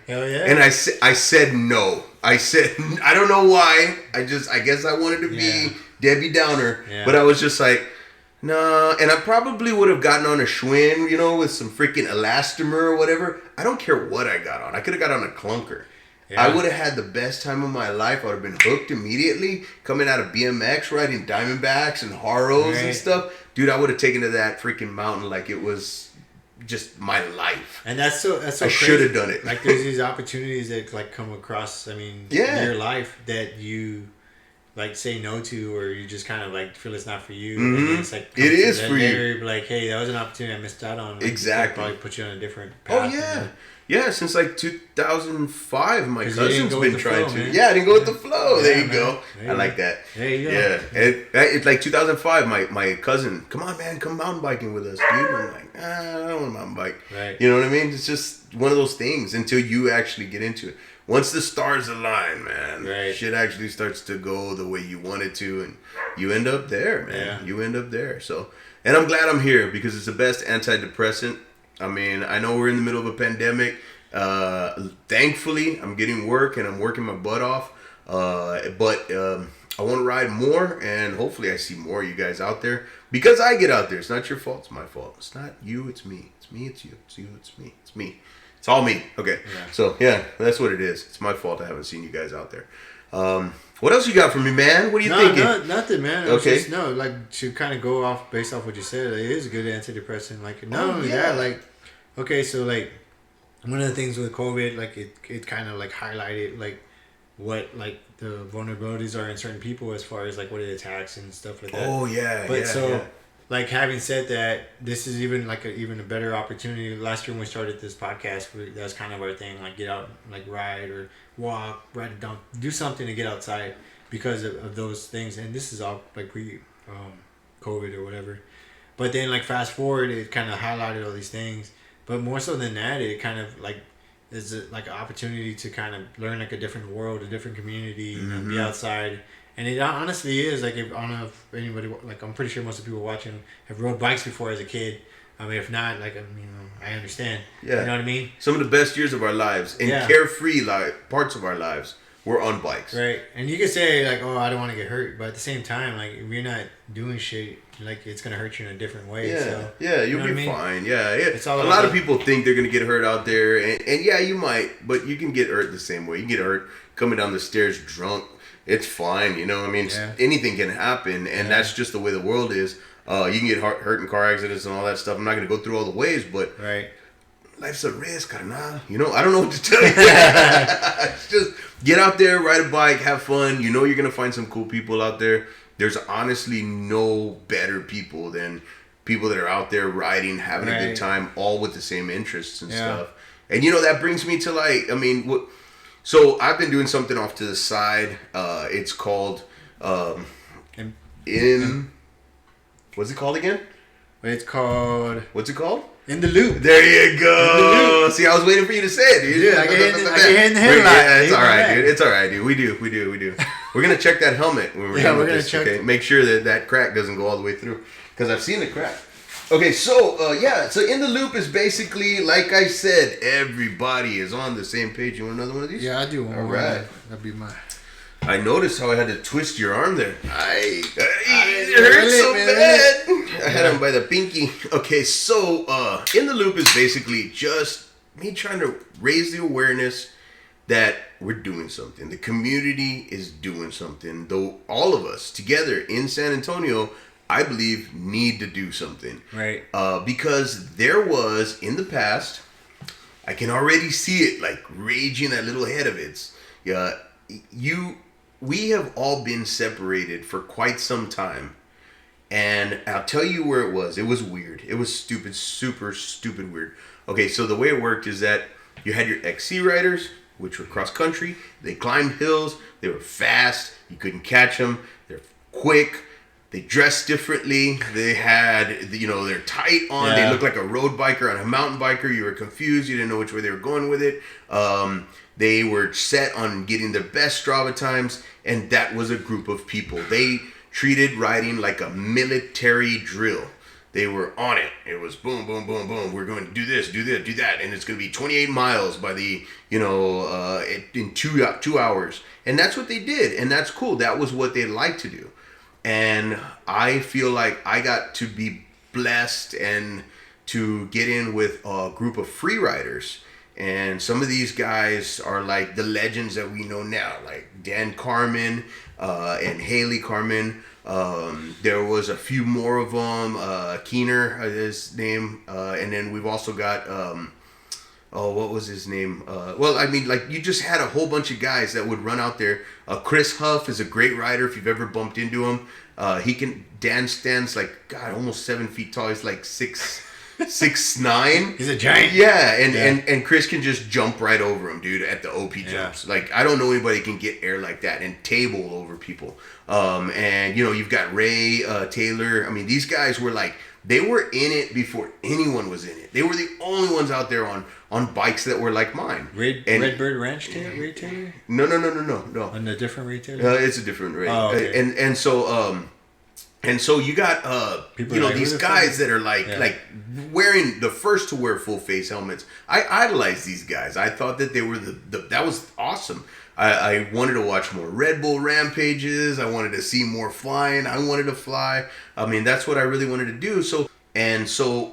Hell yeah. And I said no. I said, I don't know why. I guess I wanted to be Debbie Downer. Yeah. But I was just like, no. And I probably would have gotten on a Schwinn, you know, with some freaking elastomer or whatever. I don't care what I got on. I could have got on a clunker. Yeah. I would have had the best time of my life. I would have been hooked immediately. Coming out of BMX, riding Diamondbacks and Haros and stuff. Dude, I would have taken to that freaking mountain like it was just my life. And that's so I should have done it. Like there's these opportunities that like come across, I mean, in your life that you like say no to, or you just kind of like feel it's not for you. Mm-hmm. And then it's like it is for you. Like, hey, that was an opportunity I missed out on. Like, exactly. Probably put you on a different path. Oh yeah. Yeah, since like 2005, my cousin's been trying to. Man. Yeah, I didn't go with the flow. Yeah, there you go. I like that. There you go. Yeah, it's like 2005. My cousin, come on, man, come mountain biking with us, dude. I'm like, I don't want to mountain bike. Right. You know what I mean? It's just one of those things until you actually get into it. Once the stars align, man, shit actually starts to go the way you want it to, and you end up there, man. Yeah. You end up there. So, and I'm glad I'm here because it's the best antidepressant. I mean, I know we're in the middle of a pandemic. Thankfully, I'm getting work and I'm working my butt off. But I want to ride more, and hopefully I see more of you guys out there because I get out there. It's not your fault. It's my fault. It's not you. It's me. It's me. It's you. It's you. It's me. It's me. It's all me. Okay. Yeah. So, yeah, that's what it is. It's my fault I haven't seen you guys out there. What else you got for me, man? What are you thinking? Nothing, man. Okay. Just, like to kind of go off based off what you said, it is a good antidepressant. Like, like, okay, so like one of the things with COVID, like it kind of like highlighted like what like the vulnerabilities are in certain people as far as like what it attacks and stuff like that. Oh yeah. But like having said that, this is even like even a better opportunity. Last year when we started this podcast, that was kind of our thing, like get out, like ride or walk, ride it down, do something to get outside because of those things. And this is all like pre COVID or whatever. But then like fast forward, it kind of highlighted all these things. But more so than that, it kind of like is like an opportunity to kind of learn like a different world, a different community, you know, be outside. And it honestly is like, if I don't know if anybody, like I'm pretty sure most of the people watching have rode bikes before as a kid. I mean, if not, like, I understand. Yeah. You know what I mean? Some of the best years of our lives and carefree parts of our lives were on bikes. Right. And you can say like, oh, I don't want to get hurt. But at the same time, like if you're not doing shit, like it's going to hurt you in a different way. Yeah. So, yeah. You'll be fine. Yeah. It's all a lot of people think they're going to get hurt out there. And yeah, you might. But you can get hurt the same way. You can get hurt coming down the stairs drunk. It's fine, you know. I mean, anything can happen, and that's just the way the world is. You can get hurt in car accidents and all that stuff. I'm not going to go through all the ways, but life's a risk, carnal. You know, I don't know what to tell you. It's just get out there, ride a bike, have fun. You know you're going to find some cool people out there. There's honestly no better people than people that are out there riding, having a good time, all with the same interests and stuff. And, you know, that brings me to, like, I mean, what... So I've been doing something off to the side. It's called what's it called again? What's it called? In the Loop. There you go. See, I was waiting for you to say it, dude. Yeah, I can hear in the headline. Yeah, it's all right, dude. It's all right, dude. We do. We're gonna check that helmet when we're done with this. Okay, make sure that crack doesn't go all the way through, because I've seen the crack. Okay, so so In the Loop is basically, like I said, everybody is on the same page. You want another one of these? Yeah, I do. All right. That'd be mine. I noticed how I had to twist your arm there. It hurt so bad. I had him by the pinky. Okay, so In the Loop is basically just me trying to raise the awareness that we're doing something. The community is doing something. Though all of us together in San Antonio, I believe, need to do something. Right. Because there was, in the past, I can already see it, like, raging that little head of its. We have all been separated for quite some time. And I'll tell you where it was. It was weird. It was stupid, super stupid weird. Okay, so the way it worked is that you had your XC riders, which were cross country. They climbed hills. They were fast. You couldn't catch them. They're quick. They dressed differently. They had, they're tight on. Yeah. They looked like a road biker and a mountain biker. You were confused. You didn't know which way they were going with it. They were set on getting the best Strava times, and that was a group of people. They treated riding like a military drill. They were on it. It was boom, boom, boom, boom. We're going to do this, do that, and it's going to be 28 miles by the, in 2 hours. And that's what they did, and that's cool. That was what they liked to do. And I feel like I got to be blessed and to get in with a group of free riders. And some of these guys are like the legends that we know now, like Dan Carmen and Haley Carmen. There was a few more of them. Keener, his name. And then we've also got... what was his name? You just had a whole bunch of guys that would run out there. Chris Huff is a great rider if you've ever bumped into him. Dan stands almost 7 feet tall. He's like 6'9". He's a giant. Yeah, and Chris can just jump right over him, dude, at the OP jumps. Yeah. I don't know anybody can get air like that and table over people. And you've got Ray, Taylor. I mean, these guys were they were in it before anyone was in it. They were the only ones out there on bikes that were like mine. Redbird Ranch Ray Taylor? No. On a different Ray Taylor? It's a different Ray. Oh, okay. And so you got people these guys that are wearing the first to wear full face helmets. I idolized these guys. I thought that they were that was awesome. I wanted to watch more Red Bull rampages. I wanted to see more flying. I wanted to fly. I mean, that's what I really wanted to do. So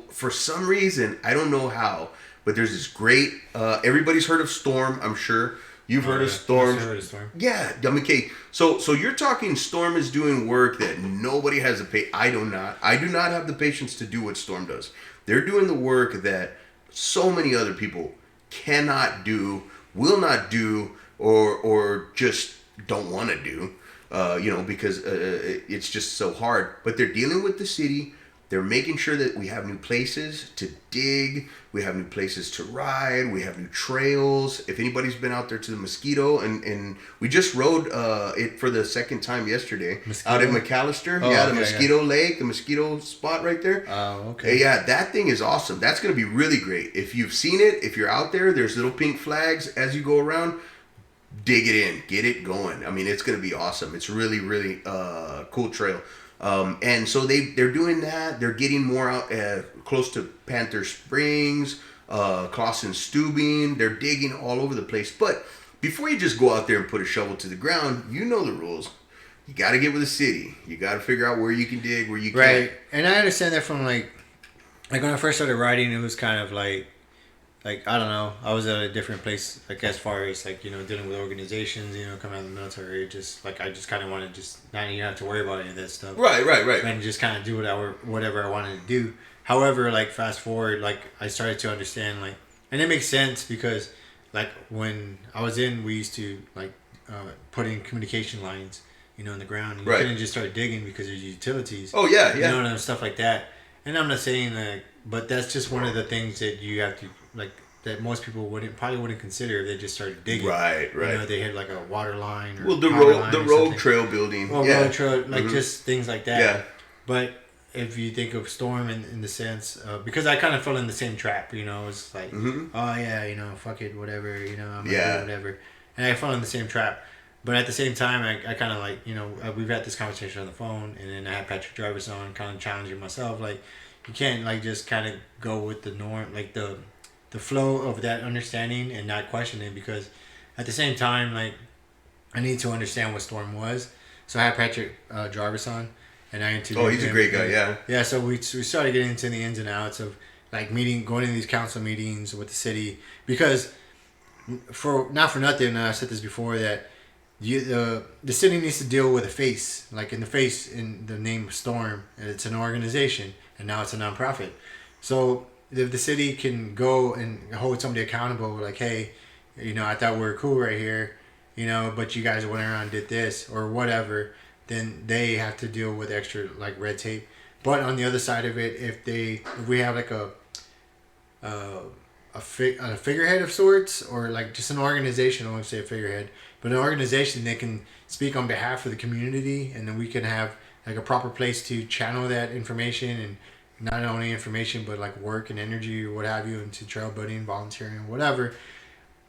for some reason, I don't know how, but there's this great, everybody's heard of Storm, I'm sure. You've heard of Storm. I've heard of Storm. Yeah. I mean, okay. So you're talking Storm is doing work that nobody has I do not have the patience to do what Storm does. They're doing the work that so many other people cannot do, will not do, or just don't want to do, because it's just so hard. But they're dealing with the city. They're making sure that we have new places to dig. We have new places to ride. We have new trails. If anybody's been out there to the Mosquito, and we just rode it for the second time yesterday. Mosquito? Out at McAllister. The Mosquito Lake, the Mosquito spot right there. Oh, okay. Yeah, that thing is awesome. That's going to be really great. If you've seen it, if you're out there, there's little pink flags as you go around. Dig it in. Get it going. I mean, it's going to be awesome. It's really, really cool trail. And so they're doing that. They're getting more out close to Panther Springs, Clausen Stubing. They're digging all over the place. But before you just go out there and put a shovel to the ground, you know the rules. You got to get with the city. You got to figure out where you can dig, where you can't. Right. And I understand that from like when I first started riding, it was kind of like I don't know, I was at a different place, as far as dealing with organizations, coming out of the military, just I just kind of wanted to just not even have to worry about any of that stuff. Right. And just kind of do whatever I wanted to do. However, fast forward, I started to understand, and it makes sense because, when I was we used to, put in communication lines, in the ground. You couldn't just start digging because there's utilities. Oh, yeah. And stuff like that. And I'm not saying but that's just one of the things that you have to, that most people probably wouldn't consider if they just started digging. Right. They had a water line or the road trail building. Well, road trail, just things like that. Yeah. But if you think of Storm in the sense, because I kind of fell in the same trap, it's oh yeah, fuck it, whatever, I'm gonna do whatever. And I fell in the same trap. But at the same time, I kind of we've had this conversation on the phone, and then I had Patrick Jarvis on, kind of challenging myself, you can't just kind of go with the norm, the flow of that understanding and not question it, because at the same time, I need to understand what Storm was. So I had Patrick Jarvis on, and I interviewed him. Oh, he's a great guy, yeah. Yeah, so we started getting into the ins and outs of going to these council meetings with the city, because not for nothing, I said this before, that the city needs to deal with a face, in the name of Storm, and it's an organization, and now it's a nonprofit. So if the city can go and hold somebody accountable, hey, I thought we were cool right here, but you guys went around and did this or whatever, then they have to deal with extra like red tape. But on the other side of it, if we have like a figurehead of sorts, or like just an organization, I won't say a figurehead, but an organization that can speak on behalf of the community, and then we can have like a proper place to channel that information, and not only information but like work and energy or what have you into trail budding, volunteering, whatever,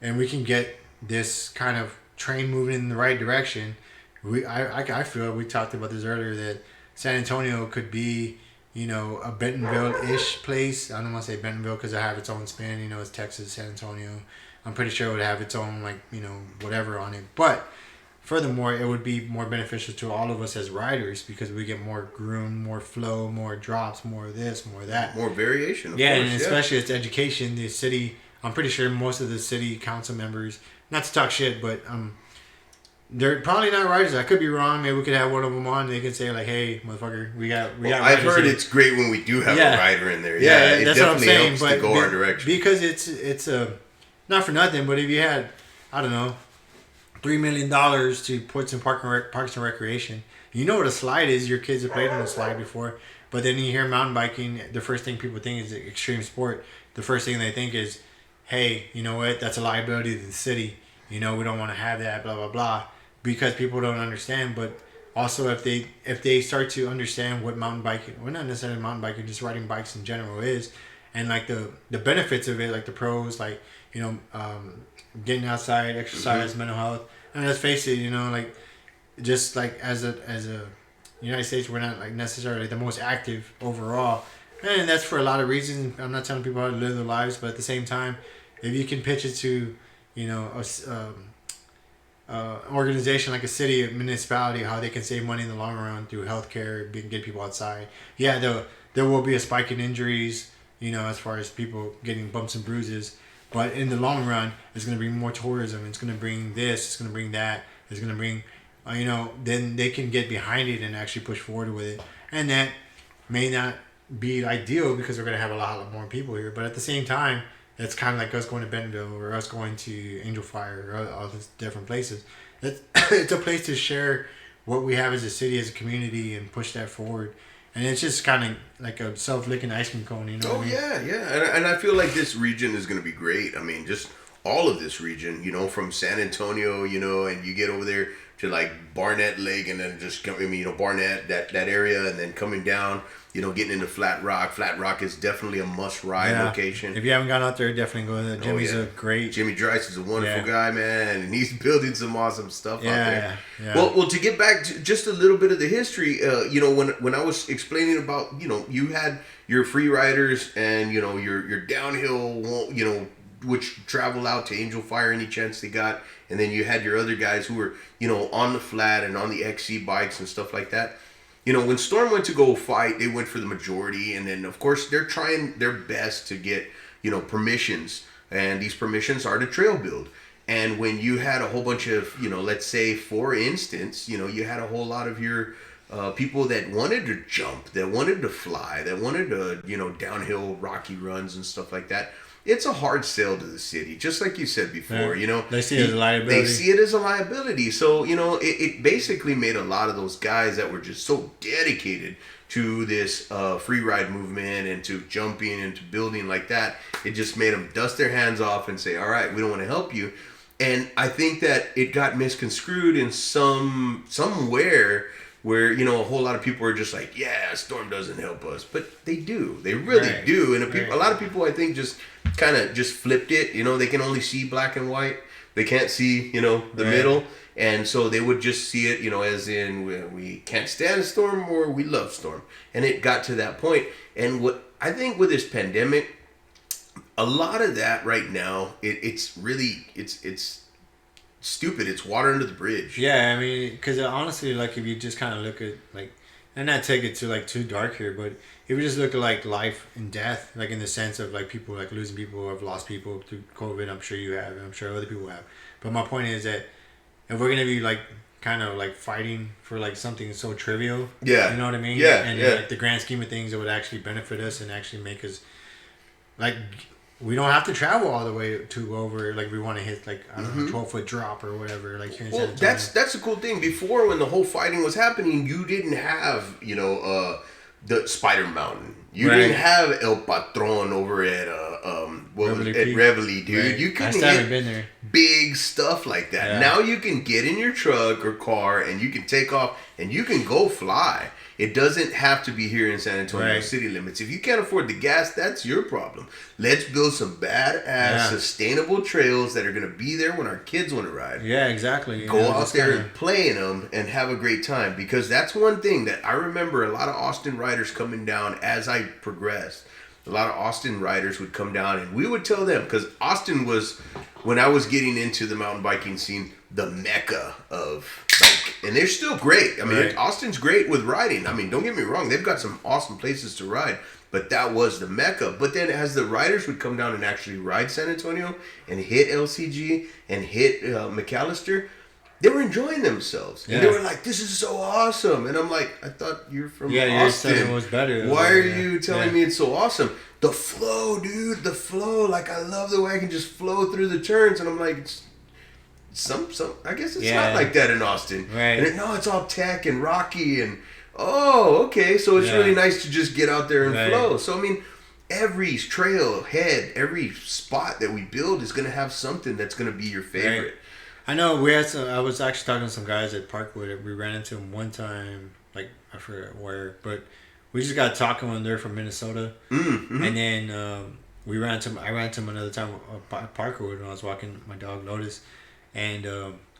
and we can get this kind of train moving in the right direction. I feel, we talked about this earlier, that San Antonio could be, you know, a Bentonville-ish place. I don't want to say Bentonville because it have its own spin. You know, it's Texas, San Antonio. I'm pretty sure it would have its own, like, you know, whatever on it. But furthermore, it would be more beneficial to all of us as riders because we get more groom, more flow, more drops, more of this, more of that. More variation, of yeah, course. And especially it's education. The city, I'm pretty sure most of the city council members, not to talk shit, but they're probably not riders. I could be wrong. Maybe we could have one of them on. And they could say like, "Hey, motherfucker, we got." I've heard here. It's great when we do have a rider in there. Yeah, it that's definitely what I'm saying. helps to go our direction. Because it's a not for nothing, but if you had, I don't know, $3 million to put some parks and recreation, you know what a slide is. Your kids have played on a slide before, but then you hear mountain biking. The first thing people think is extreme sport. The first thing they think is, "Hey, you know what? That's a liability to the city. You know, we don't want to have that." Blah blah blah. Because people don't understand, but also if they start to understand what mountain biking, well, not necessarily mountain biking, just riding bikes in general is, and like the benefits of it, like the pros, like, you know, getting outside, exercise, mental health, and let's face it, you know, like just like as a United States, we're not like necessarily the most active overall, and that's for a lot of reasons. I'm not telling people how to live their lives, but at the same time, if you can pitch it to, you know, organization like a city, a municipality, how they can save money in the long run through healthcare, get people outside. Yeah, there will be a spike in injuries, you know, as far as people getting bumps and bruises. But in the long run, it's going to bring more tourism. It's going to bring this. It's going to bring that. It's going to bring, you know, then they can get behind it and actually push forward with it. And that may not be ideal because we're going to have a lot more people here. But at the same time, it's kind of like us going to Bentonville or us going to Angel Fire or all these different places. It's a place to share what we have as a city, as a community, and push that forward. And it's just kind of like a self-licking ice cream cone, you know what I mean? Yeah. And I feel like this region is going to be great. I mean, just all of this region, you know, from San Antonio, you know, and you get over there to like Barnett Lake and then just, you know, Barnett, that area, and then coming down, you know, getting into Flat Rock. Flat Rock is definitely a must-ride location. If you haven't gone out there, definitely go there. Jimmy's a great... Jimmy Dryce is a wonderful guy, man, and he's building some awesome stuff out there. Yeah. Well, to get back to just a little bit of the history, you know, when I was explaining about, you know, you had your free riders and, you know, your downhill, you know, which travel out to Angel Fire any chance they got, and then you had your other guys who were, you know, on the flat and on the XC bikes and stuff like that. You know, when Storm went to go fight, they went for the majority, and then of course they're trying their best to get, you know, permissions, and these permissions are to trail build. And when you had a whole bunch of, you know, let's say for instance, you know, you had a whole lot of your people that wanted to jump, that wanted to fly, that wanted to, you know, downhill rocky runs and stuff like that. It's a hard sell to the city, just like you said before, you know. They see it as a liability. They see it as a liability. So, you know, it basically made a lot of those guys that were just so dedicated to this free ride movement and to jumping and to building like that, it just made them dust their hands off and say, all right, we don't want to help you. And I think that it got misconstrued in somewhere where, you know, a whole lot of people are just like, yeah, Storm doesn't help us. But they do. They really do. And a lot of people, I think, just kind of just flipped it. You know, they can only see black and white. They can't see, you know, the middle. And so they would just see it, you know, as in we can't stand Storm or we love Storm. And it got to that point. And what I think with this pandemic, a lot of that right now, it's really, it's stupid. It's water under the bridge. Yeah, I mean, because honestly, like, if you just kind of look at, like, and not take it to, like, too dark here, but if you just look at, like, life and death, like, in the sense of, like, people, like, losing people, have lost people through COVID, I'm sure you have, and I'm sure other people have. But my point is that if we're going to be, like, kind of, like, fighting for, like, something so trivial, you know what I mean? Yeah, and like, the grand scheme of things, it would actually benefit us and actually make us, like, we don't have to travel all the way to over, like, we want to hit, like, I don't know, 12-foot drop or whatever, like, here in San Antonio. That's the cool thing. Before, when the whole fighting was happening, you didn't have, the Spider Mountain. You didn't have El Patron over at Reveille, dude. Right. You couldn't haven't been there. Big stuff like that. Yeah. Now you can get in your truck or car and you can take off and you can go fly. It doesn't have to be here in San Antonio city limits. If you can't afford the gas, that's your problem. Let's build some badass, sustainable trails that are going to be there when our kids want to ride. Yeah, exactly. Go out there and play in them and have a great time. Because that's one thing that I remember a lot of Austin riders coming down as I progressed. A lot of Austin riders would come down and we would tell them, because Austin was, when I was getting into the mountain biking scene, the mecca of, like, and they're still great. I mean, Austin's great with riding. I mean, don't get me wrong, they've got some awesome places to ride, but that was the mecca. But then as the riders would come down and actually ride San Antonio and hit LCG and hit McAllister, they were enjoying themselves. Yeah. And they were like, this is so awesome. And I'm like, I thought you're from Austin. Your was better. Why are you telling me it's so awesome? The flow, dude, the flow. Like, I love the way I can just flow through the turns. And I'm like, I guess it's not like that in Austin. Right. And no, it's all tech and rocky and, okay. So it's really nice to just get out there and flow. So, I mean, every trail head, every spot that we build is going to have something that's going to be your favorite. Right. I know I was actually talking to some guys at Parkwood. We ran into them one time, like, I forget where, but we just got talking when they're from Minnesota. Mm-hmm. And then I ran into them another time at Parkwood when I was walking my dog Lotus. And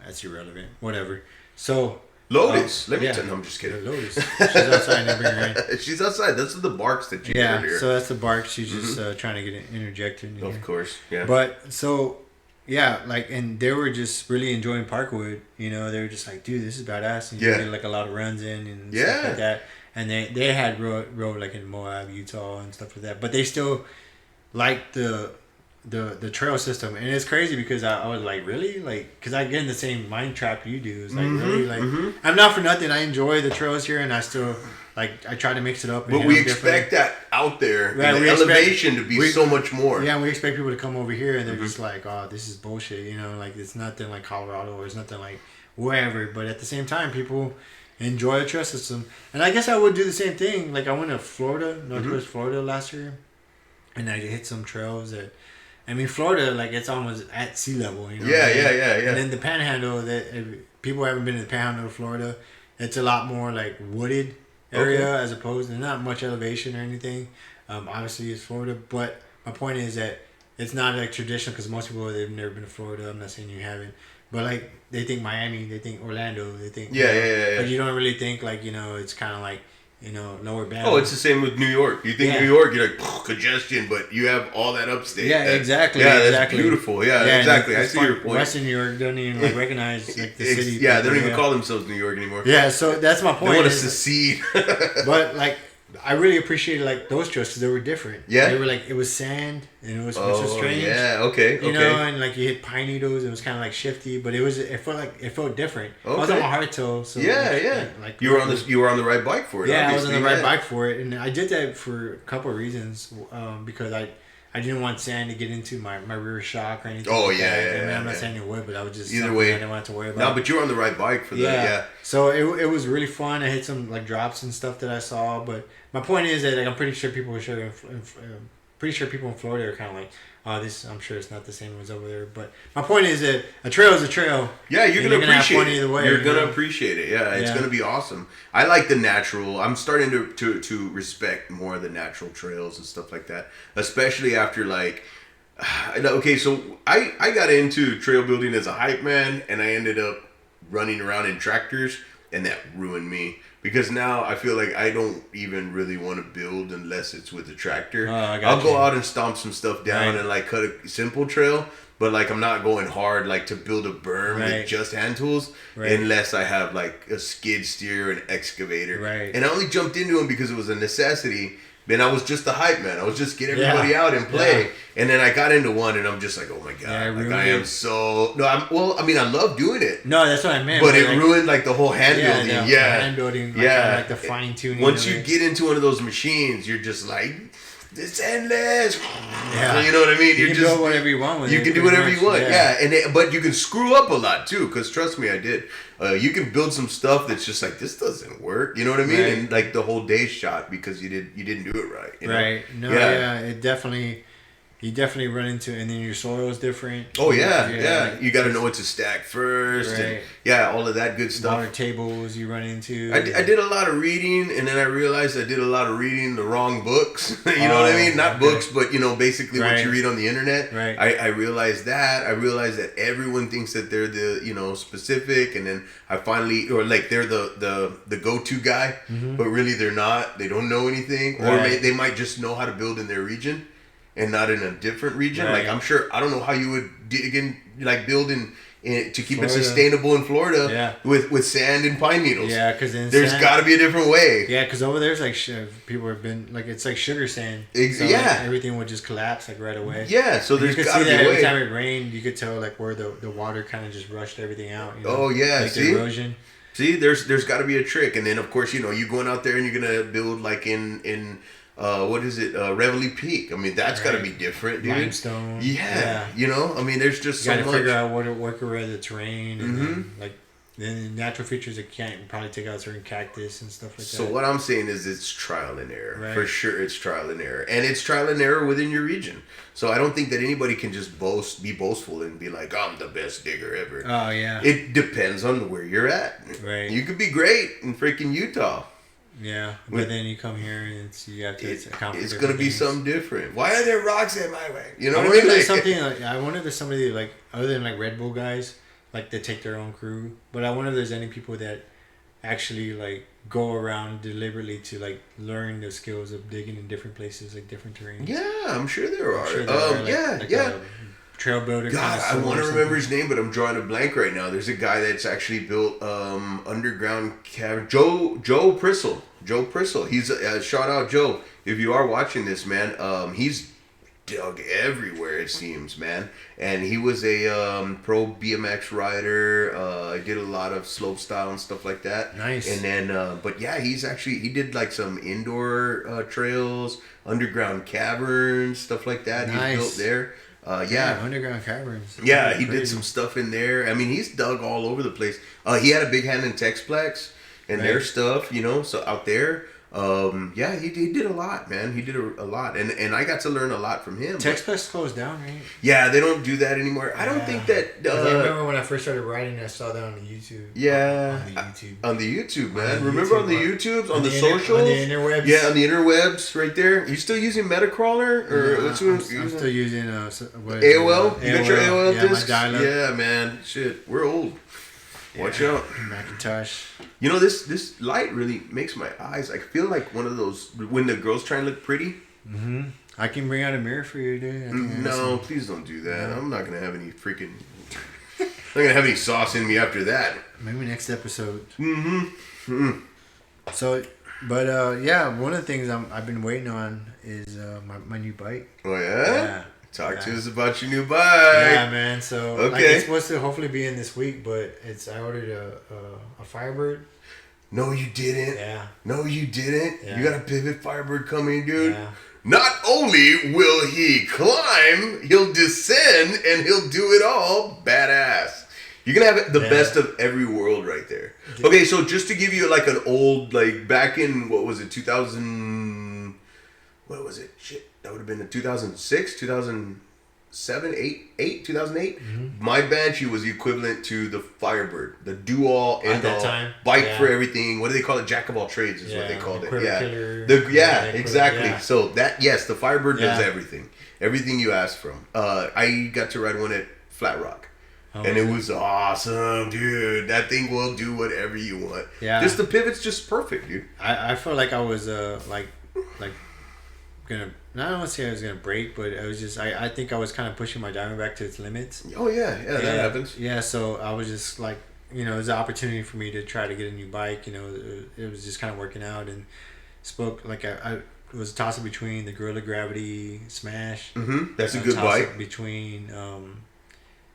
that's irrelevant. Whatever. So Lotus. Let me tell you. No, I'm just kidding. Lotus. She's outside. Never in. She's outside. Those are the barks that you hear here. Yeah, so that's the barks. She's just trying to get interjected. Of course, yeah. But so, yeah, like, and they were just really enjoying Parkwood. You know, they were just like, dude, this is badass. And you get like a lot of runs in and stuff like that. And they had rode like in Moab, Utah, and stuff like that. But they still liked the trail system. And it's crazy because I was like, really? Like, because I get in the same mind trap you do. It's like, really? Like, I'm not for nothing. I enjoy the trails here, and I still, like, I try to mix it up. But we expect that out there, in the elevation to be so much more. Yeah, we expect people to come over here, and they're just like, oh, this is bullshit. You know, like, it's nothing like Colorado, or it's nothing like wherever. But at the same time, people enjoy the trail system. And I guess I would do the same thing. Like, I went to Florida, Northwest Florida last year, and I hit some trails that, I mean, Florida, like, it's almost at sea level, you know? Yeah. And then the Panhandle, that people haven't been to the Panhandle of Florida, it's a lot more, like, wooded area as opposed to not much elevation or anything. Obviously, it's Florida, but my point is that it's not, like, traditional, because most people, they've never been to Florida. I'm not saying you haven't. But, like, they think Miami, they think Orlando, they think... Yeah. But you don't really think, like, you know, it's kind of like, you know, lower bound. Oh, it's the same with New York. You think New York, you're like, congestion, but you have all that upstate. Yeah, exactly. Yeah, that's beautiful. Yeah, exactly. I see your point. Western New York don't even, like, recognize, like, the city. Yeah, they don't even call themselves New York anymore. Yeah, so that's my point. They want to secede. But, like, I really appreciated, like, those trails because they were different. Yeah. They were, like, it was sand, and it was, which was strange. Yeah, okay. You know, and, like, you hit pine needles, it was kind of, like, shifty, but it felt different. Okay. I was on my hardtail, so. Yeah. Like you were on the right bike for it. Yeah, obviously. I was on the right bike for it, and I did that for a couple of reasons, because I didn't want sand to get into my rear shock or anything. Oh, like yeah, that. yeah. I mean, I'm not saying it would, but I was just either way. I didn't want to worry about. No, but you're on the right bike for that. Yeah. So it was really fun. I hit some, like, drops and stuff that I saw, but my point is that, like, I'm pretty sure people in Florida are kind of like, oh, I'm sure it's not the same as over there. But my point is that a trail is a trail. Yeah, you're gonna appreciate it. Either way, you're gonna appreciate it. Yeah, it's gonna be awesome. I like the natural. I'm starting to respect more of the natural trails and stuff like that, especially after, like. Okay, so I got into trail building as a hype man, and I ended up running around in tractors, and that ruined me. Because now I feel like I don't even really want to build unless it's with a tractor. I'll go out and stomp some stuff down and, like, cut a simple trail, but, like, I'm not going hard, like, to build a berm with just hand tools unless I have, like, a skid steer, an excavator. And I only jumped into them because it was a necessity. Then I was just the hype man. I was just get everybody out and play. Yeah. And then I got into one, and I'm just like, oh my god, I am so I love doing it. No, that's what I meant. But it ruined, like, the whole hand building. Hand building. Like, like the fine tuning. Once you get into one of those machines, you're just like, it's endless. Yeah. You know what I mean? You can do whatever you want with it. You can do whatever you want, yeah. but you can screw up a lot too, because trust me, I did. You can build some stuff that's just like, this doesn't work. You know what I mean? Right. And like the whole day's shot because you didn't do it right. You know? Right. No, yeah. It definitely... You definitely run into, and then your soil is different. Oh yeah. You got to know what to stack first, right. and all of that good stuff. Water tables you run into. I did a lot of reading, and then I realized I did a lot of reading the wrong books. You know what I mean? Not books, but basically what you read on the internet. Right. I realized that. I realized that everyone thinks that they're the specific, and then I finally, or like they're the go-to guy, but really they're not. They don't know anything, or they might just know how to build in their region. And not in a different region. Right. Like I'm sure, I don't know how you would build in to keep Florida. It sustainable in Florida with sand and pine needles. Yeah, because there's got to be a different way. Yeah, because over there's like people have been like it's like sugar sand. So like, everything would just collapse like right away. Yeah, so there's got to be a way. Every time it rained, you could tell like where the water kind of just rushed everything out. Oh yeah, like see the erosion. See, there's got to be a trick, and then of course you're going out there and you're gonna build like in. What is it? Reveille Peak. I mean, that's got to be different, dude. Limestone. Yeah. I mean, there's just so much. You got to figure out what could weather the terrain, and then natural features that can't probably take out certain cactus and stuff like that. So what I'm saying is, it's trial and error. Right. For sure, it's trial and error, and it's trial and error within your region. So I don't think that anybody can just be boastful and be like, I'm the best digger ever. Oh yeah. It depends on where you're at. Right. You could be great in freaking Utah. Yeah, but then you come here and you have to account for it's going to be something different. Why are there rocks in my way? You know what I mean? I wonder if there's somebody like other than like Red Bull guys, like they take their own crew. But I wonder if there's any people that actually like go around deliberately to like learn the skills of digging in different places, like different terrains. Yeah, I'm sure there are. A trail builder. God, I want to remember his name, but I'm drawing a blank right now. There's a guy that's actually built underground cavern. Joe Prissel. Joe Prissel. He's shout out Joe. If you are watching this, man, he's dug everywhere it seems, man. And he was a pro BMX rider. He did a lot of slope style and stuff like that. Nice. And then, but yeah, he did like some indoor trails, underground caverns, stuff like that. Nice. He's built there. Underground caverns. Yeah, he did some stuff in there. I mean, he's dug all over the place. He had a big hand in Texplex and their stuff, so out there. He did a lot, man. He did a lot, and I got to learn a lot from him. Texplex closed down, right? Yeah, they don't do that anymore. I don't think that. I remember when I first started writing, I saw that on the YouTube. Yeah, on the YouTube, man. Remember on the YouTubes, on the socials, on the interwebs. Yeah, on the interwebs, right there. You still using Metacrawler or what's I'm still using AOL. You got your AOL discs? My dial-up. Yeah, man. Shit, we're old. Watch out. Macintosh. This light really makes my eyes. I feel like one of those when the girls try and look pretty. Mm-hmm. I can bring out a mirror for you, dude. No, please don't do that. I'm not gonna have any freaking. I'm not gonna have any sauce in me after that. Maybe next episode. Mm-hmm. So, but one of the things I've been waiting on is my new bike. Oh yeah. Talk to us about your new bike. Yeah, man. So okay. It's supposed to hopefully be in this week, but I ordered a Firebird. No, you didn't. Yeah. No, you didn't. Yeah. You got a Pivot Firebird coming, dude. Yeah. Not only will he climb, he'll descend, and he'll do it all badass. You're going to have the best of every world right there. Okay, so just to give you like an old, like back in, what was it, 2000, what was it? Shit. That would have been in 2006, 2007, 2008. Mm-hmm. My Banshee was the equivalent to the Firebird, the do-all, end-all bike for everything. What do they call it? Jack of all trades is what they called it. Yeah, exactly. Yeah. So the Firebird does everything. Everything you ask from. I got to ride one at Flat Rock. And it was awesome, dude. That thing will do whatever you want. Yeah. Just the pivot's just perfect, dude. I felt like I was gonna, I don't want to say I was gonna break, but I was just I think I was kind of pushing my Diamondback to its limits. Oh yeah, that happens. Yeah, so I was just like, it was an opportunity for me to try to get a new bike. It was just kind of working out, and spoke like I was a toss up between the Gorilla Gravity Smash. Mm-hmm. That's a good bike. Between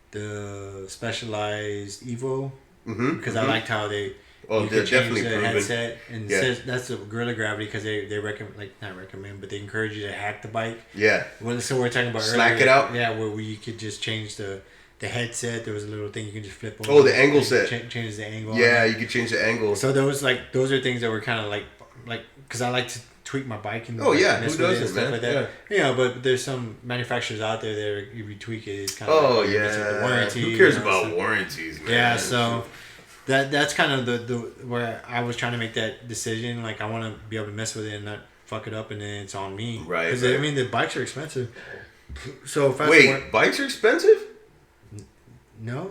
the Specialized Evo, because I liked how Oh, you they're could change definitely the proven. headset, and that's the Gorilla Gravity because they recommend, like, not recommend, but they encourage you to hack the bike. Yeah. Well, so we're talking about Slack earlier, it out. Yeah, where you could just change the headset. There was a little thing you can just flip over. Oh, the angle set. Changes the angle. Yeah, you could change the angle. So those are things that were kind of like because I like to tweak my bike and who mess with it and doesn't, stuff man? like that. Yeah. But there's some manufacturers out there that if you tweak it, it's kind of Oh like, yeah. the warranty. Who cares about warranties, man? Yeah, so that's kind of the where I was trying to make that decision. Like, I want to be able to mess with it and not fuck it up, and then it's on me. Right. Because I mean, the bikes are expensive. So bikes are expensive? No,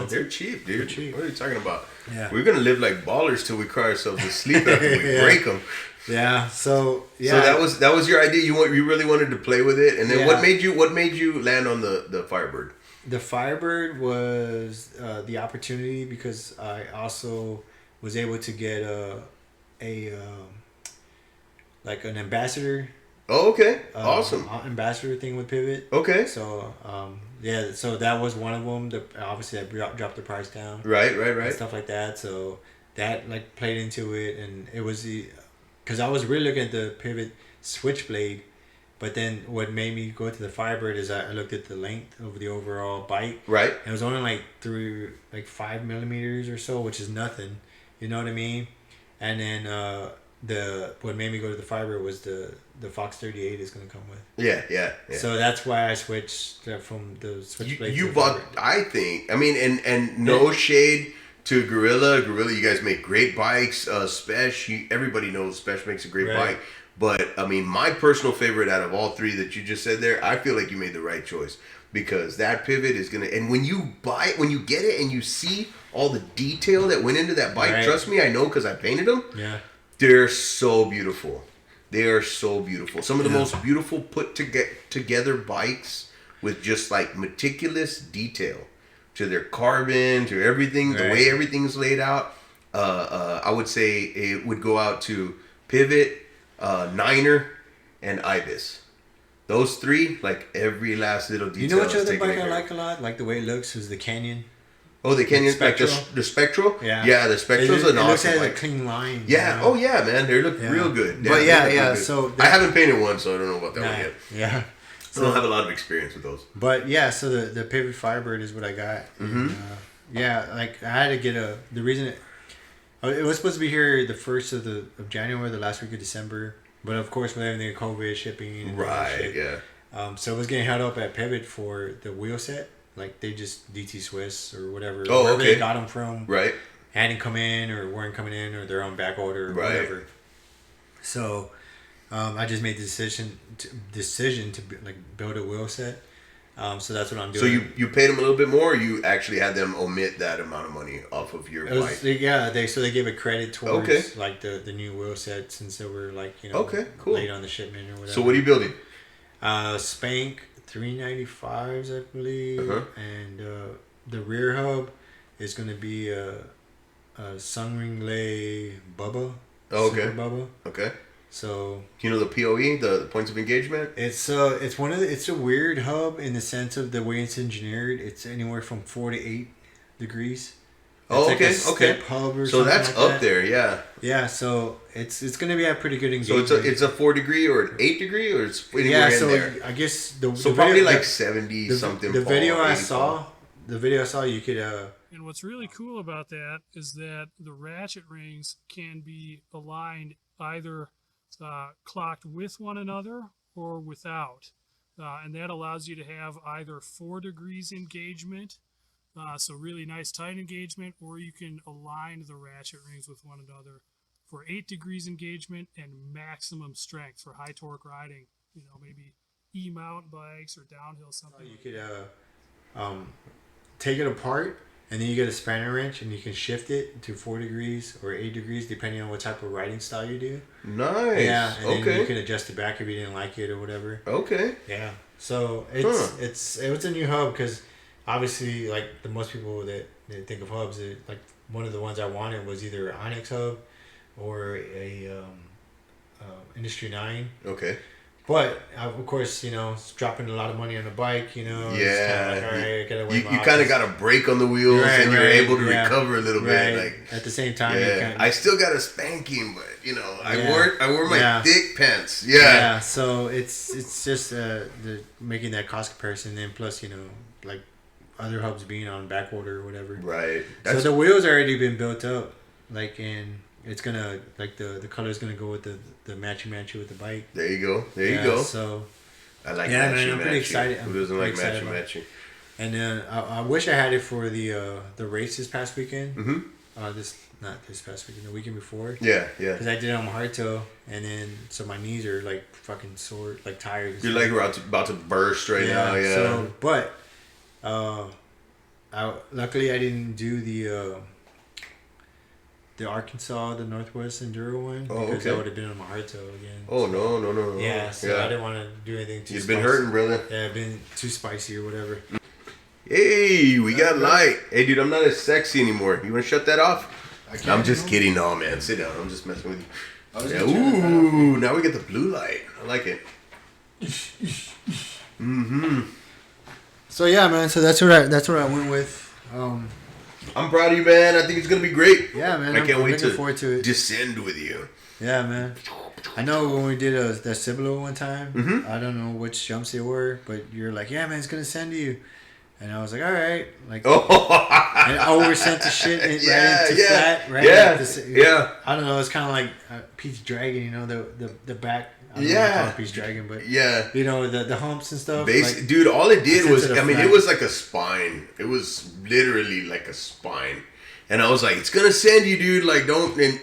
they're cheap, dude. They're cheap. What are you talking about? Yeah. We're gonna live like ballers till we cry ourselves to sleep after we break them. Yeah. So that was your idea. You really wanted to play with it, and then Yeah. what made you land on the Firebird? The Firebird was the opportunity because I also was able to get like an ambassador. Oh, okay. Awesome. Ambassador thing with Pivot. Okay. So so that was one of them. Obviously, I dropped the price down. Right. And stuff like that. So that like played into it, and it was because I was really looking at the Pivot Switchblade, but then what made me go to the Firebird is I looked at the length of the overall bike. Right. And it was only like 5 millimeters or so, which is nothing. You know what I mean? And then what made me go to the Firebird was the Fox 38 is going to come with. Yeah. So that's why I switched from the Switchblade. You bought, I think. I mean, and no shade to Gorilla. Gorilla, you guys make great bikes. Everybody knows Spesh makes a great bike. But I mean, my personal favorite out of all three that you just said there, I feel like you made the right choice because that Pivot is gonna. And when you get it, and you see all the detail that went into that bike, trust me, I know because I painted them. Yeah. They're so beautiful. They are so beautiful. Some of the most beautiful put together bikes with just like meticulous detail to their carbon, to everything, the way everything's laid out. I would say it would go out to Pivot, Niner, and Ibis. Those three, like every last little detail. You know which other bike I like a lot? Like the way it looks is the Canyon. Oh, the Canyon, like the Spectral? Yeah, the Spectral's an awesome bike. It looks like a clean line. Yeah, you know? Oh yeah, man, they look real good. But good. So I haven't painted one, so I don't know about that one yet. Yeah. So I don't have a lot of experience with those. But yeah, so the Pivot Firebird is what I got. Mm-hmm. And, like I had to get the reason it was supposed to be here the 1st of January, the last week of December. But of course, with everything COVID shipping. And right. Yeah. So it was getting held up at Pivot for the wheel set. Like they just DT Swiss or whatever. Oh, wherever okay. they got them from. Right. Hadn't come in or weren't coming in or they're on back order or whatever. So I just made the decision to like build a wheel set. So that's what I'm doing. So you paid them a little bit more, or you actually had them omit that amount of money off of your bike? They gave a credit towards like the new wheel set since they were like cool. late on the shipment or whatever. So what are you building? Spank 395s, I believe, and the rear hub is going to be a Sunring Lay Bubba. Oh, okay. Super Bubba. Okay. So you know the POE, the points of engagement. It's a weird hub in the sense of the way it's engineered. It's anywhere from 4 to 8 degrees. It's like a step hub or so that's like up that. there, yeah. Yeah, so it's going to be a pretty good engagement. So it's a 4 degree or an 8 degree or it's anywhere in there. I guess probably like 70 something. The video I saw, you could. And what's really cool about that is that the ratchet rings can be aligned either clocked with one another or without, and that allows you to have either 4 degrees engagement. So really nice tight engagement, or you can align the ratchet rings with one another for 8 degrees engagement and maximum strength for high torque riding. Maybe e-mountain bikes or downhill something. You could take it apart, and then you get a spanner wrench, and you can shift it to 4 degrees or 8 degrees depending on what type of riding style you do. Nice. Yeah, and then you can adjust it back if you didn't like it or whatever. Okay. Yeah. So it was a new hub because obviously, like the most people that think of hubs, like one of the ones I wanted was either Onyx hub or a Industry 9. Okay. But of course, dropping a lot of money on the bike, Yeah. it's kind of like, all right, I gotta weigh my You kind of got a break on the wheels, and you're able to recover a little bit. Like at the same time, I still got a spanking, but I wore my thick pants. Yeah. Yeah. So it's just making that cost comparison, and plus like other hubs being on back order or whatever. Right. So the wheels already been built up, like it's gonna like the color's gonna go with the matchy with the bike. There you go. There you go. So I like man, I'm pretty excited. Who doesn't like matchy? And then I wish I had it for the race this past weekend. Mm-hmm. Not this past weekend, the weekend before. Yeah. Because I did it on my hardtail, and then so my knees are like fucking sore, like tired. You're like about to burst right now. Yeah. So, but luckily I didn't do the Arkansas, the Northwest Enduro one, because I would have been on my hardtail again. Oh, no. Yeah, so I didn't want to do anything too You've spicy. been hurting, brother. Yeah, I've been too spicy or whatever. Hey, we got light. Hey, dude, I'm not as sexy anymore. You want to shut that off? I'm just kidding. No, man. Sit down. I'm just messing with you. Yeah, ooh, now we get the blue light. I like it. Mm-hmm. So, yeah, man. So that's what I went with. I'm proud of you, man. I think it's going to be great. Yeah, man. I can't wait to forward to it. descend with you. Yeah, man. I know when we did that Cibolo one time, mm-hmm. I don't know which jumps they were, but you're like, yeah, man, it's going to send you. And I was like, all right. Like, and I oversent the shit right into flat. Right? Yeah. I don't know. It's kind of like Pete's Dragon, the back. I don't know if Pete's Dragon, but the humps and stuff. Dude, all it did was, it was like a spine. It was literally like a spine. And I was like, it's going to send you, dude. Like, don't. And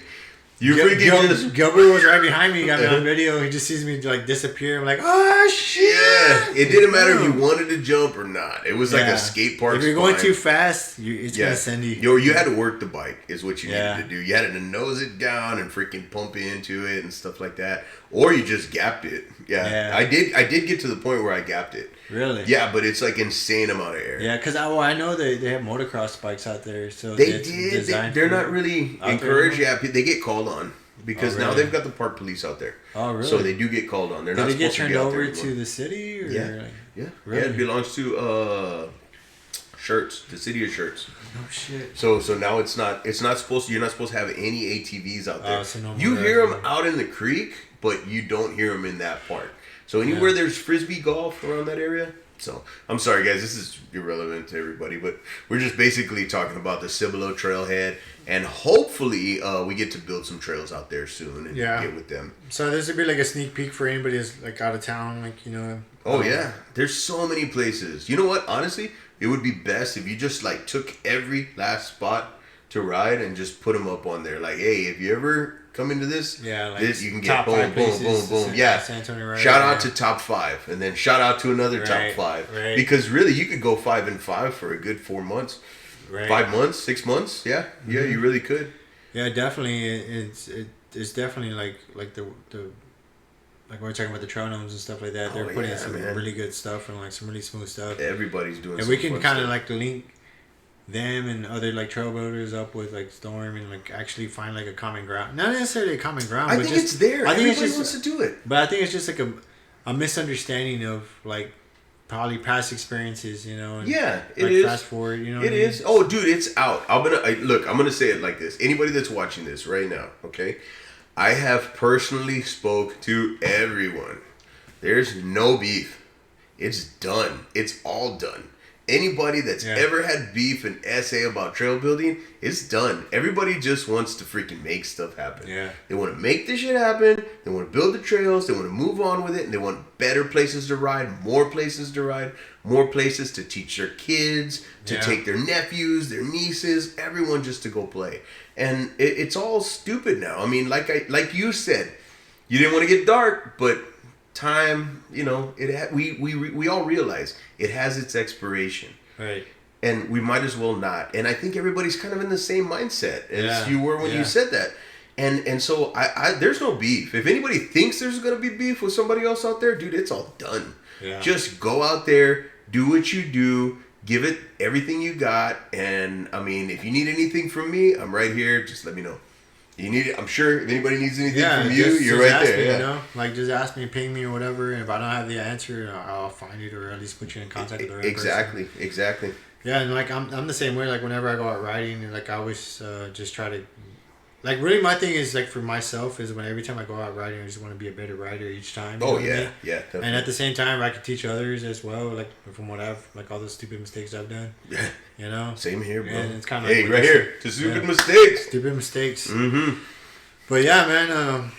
Gilbert was right behind me. He got me on video. He just sees me like disappear. I'm like, oh shit! Yeah, it didn't matter if you wanted to jump or not. It was like a skate park. If you're going too fast, it's gonna send you. You had to work the bike, is what you needed to do. You had to nose it down and freaking pump into it and stuff like that, or you just gapped it. Yeah. I did get to the point where I gapped it. Really? Yeah, but it's like insane amount of air. Yeah, because I know they have motocross bikes out there, so they're not really encouraged. Yeah, they get called on because now they've got the park police out there. Oh, really? So they do get called on. They're not supposed to be out there anymore. Did it get turned over to the city? Or Yeah. Really? Yeah, it belongs to Shirts, the city of Shirts. Oh shit. So now it's not supposed to. You're not supposed to have any ATVs out there. So no you hear them out in the creek, but you don't hear them in that park. So anywhere there's frisbee golf around that area. So I'm sorry, guys, this is irrelevant to everybody, but we're just basically talking about the Cibolo trailhead, and hopefully we get to build some trails out there soon and get with them. So this would be like a sneak peek for anybody who's like out of town, like Oh yeah, there's so many places. You know what? Honestly, it would be best if you just like took every last spot to ride and just put them up on there. Like, hey, if you ever come into this, this you can get boom. Yeah. Shout out to top 5, and then shout out to another top 5. Right. Because really, you could go 5 and 5 for a good 4 months, 5 months, 6 months. Yeah, mm-hmm. Yeah, you really could. Yeah, definitely. It's definitely like the like we're talking about the trail gnomes and stuff like that. They're putting in some really good stuff and like some really smooth stuff. Everybody's doing. And we can kind of like link them and other like trail builders up with like Storm and like actually find like a common ground. Not necessarily a common ground. I think it's there. Everybody wants to do it. But I think it's just like a misunderstanding of like probably past experiences, And, it like, is. Fast forward, It is. Oh, dude, it's out. I'm gonna say it like this. Anybody that's watching this right now, okay? I have personally spoke to everyone. There's no beef. It's done. It's all done. Anybody that's ever had beef and essay about trail building, it's done. Everybody just wants to freaking make stuff happen. Yeah. They want to make this shit happen. They want to build the trails. They want to move on with it. And they want better places to ride, more places to teach their kids, to take their nephews, their nieces, everyone just to go play. And it's all stupid now. I mean, like you said, you didn't want to get dark, but time, we all realize it has its expiration, right? And we might as well not. And I think everybody's kind of in the same mindset as you were when you said that. And so I there's no beef. If anybody thinks there's gonna be beef with somebody else out there, dude, it's all done. Yeah. Just go out there, do what you do, give it everything you got. And I mean, if you need anything from me, I'm right here. Just let me know. You need it. I'm sure if anybody needs anything from you, just, you're just right ask there. me, Yeah. You know, like just ask me, ping me or whatever. And if I don't have the answer, I'll find it or at least put you in contact with the right person. Exactly. Yeah, and like I'm the same way. Like whenever I go out riding, and like I always just try to, like really my thing is like for myself is when every time I go out riding, I just want to be a better rider each time. You know what I mean? Yeah. Definitely. And at the same time, I can teach others as well, like from what I've like all the stupid mistakes I've done. Yeah. You know. Same here, bro. And it's kind of hey, like right here, to stupid mistakes. Stupid mistakes. Mm-hmm. But yeah, man.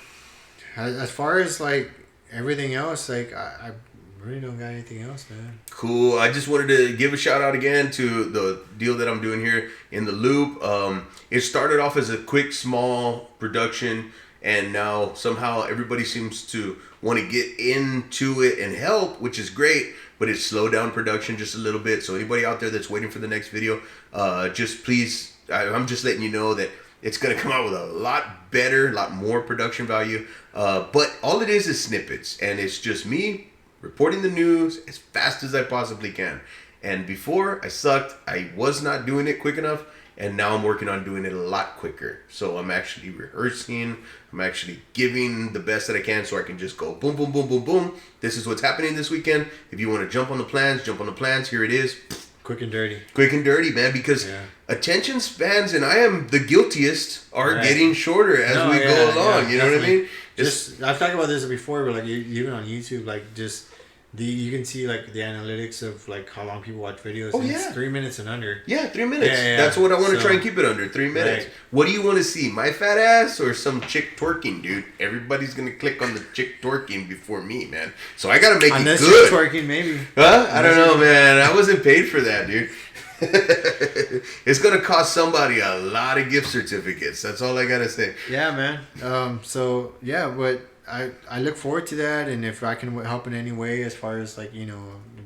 As far as like everything else, like I really don't got anything else, man. Cool. I just wanted to give a shout out again to the deal that I'm doing here in the Loop. It started off as a quick, small production, and now somehow everybody seems to want to get into it and help, which is great. But it's slowed down production just a little bit. So anybody out there that's waiting for the next video, just please, I'm just letting you know that it's going to come out with a lot better, a lot more production value. But all it is snippets, and it's just me reporting the news as fast as I possibly can. And before, I sucked. I was not doing it quick enough, and now I'm working on doing it a lot quicker. So I'm actually rehearsing. I'm actually giving the best that I can so I can just go boom, boom, boom, boom, boom. This is what's happening this weekend. If you want to jump on the plans, jump on the plans. Here it is. Quick and dirty. Quick and dirty, man, because attention spans, and I am the guiltiest, are getting shorter as we go along. You know what I mean? Just I've talked about this before, but like even on YouTube, like just you can see like the analytics of like how long people watch videos. Oh, and yeah. It's 3 minutes and under. Yeah, 3 minutes. Yeah. That's what I want to try and keep it under, 3 minutes. Right. What do you want to see? My fat ass or some chick twerking, dude? Everybody's going to click on the chick twerking before me, man. So I got to make Unless it good. you're twerking, maybe. Huh? I don't know, man. I wasn't paid for that, dude. It's going to cost somebody a lot of gift certificates. That's all I got to say. Yeah, man. So, yeah, but I look forward to that, and if I can help in any way as far as like, you know,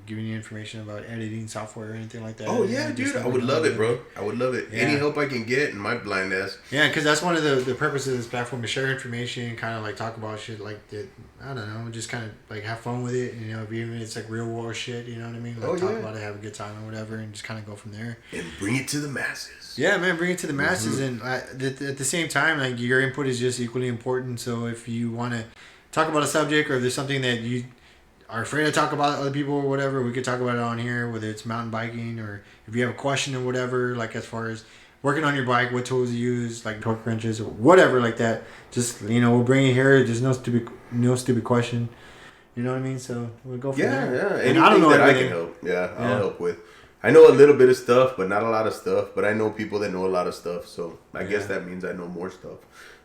giving you information about editing software or anything like that. Oh yeah, dude, I would love it, bro. I would love it. Yeah. Any help I can get in my blind ass. Yeah, because that's one of the purposes of this platform, to share information, kind of like talk about shit like that. I don't know, just kind of like have fun with it. You know, even if it's like real world shit, you know what I mean? Like talk about it, have a good time or whatever, and just kind of go from there. And bring it to the masses. Yeah, man, bring it to the masses, and at the same time, like your input is just equally important. So if you want to talk about a subject, or if there's something that you are afraid to talk about other people or whatever, we could talk about it on here, whether it's mountain biking or if you have a question or whatever, like as far as working on your bike, what tools you use, like torque wrenches or whatever like that. Just, you know, we'll bring it here. There's no stupid question. You know what I mean? So we'll go from there. Yeah. And Anything I don't know that everything. I can help. Yeah, I'll help with. I know a little bit of stuff, but not a lot of stuff. But I know people that know a lot of stuff, so I guess that means I know more stuff.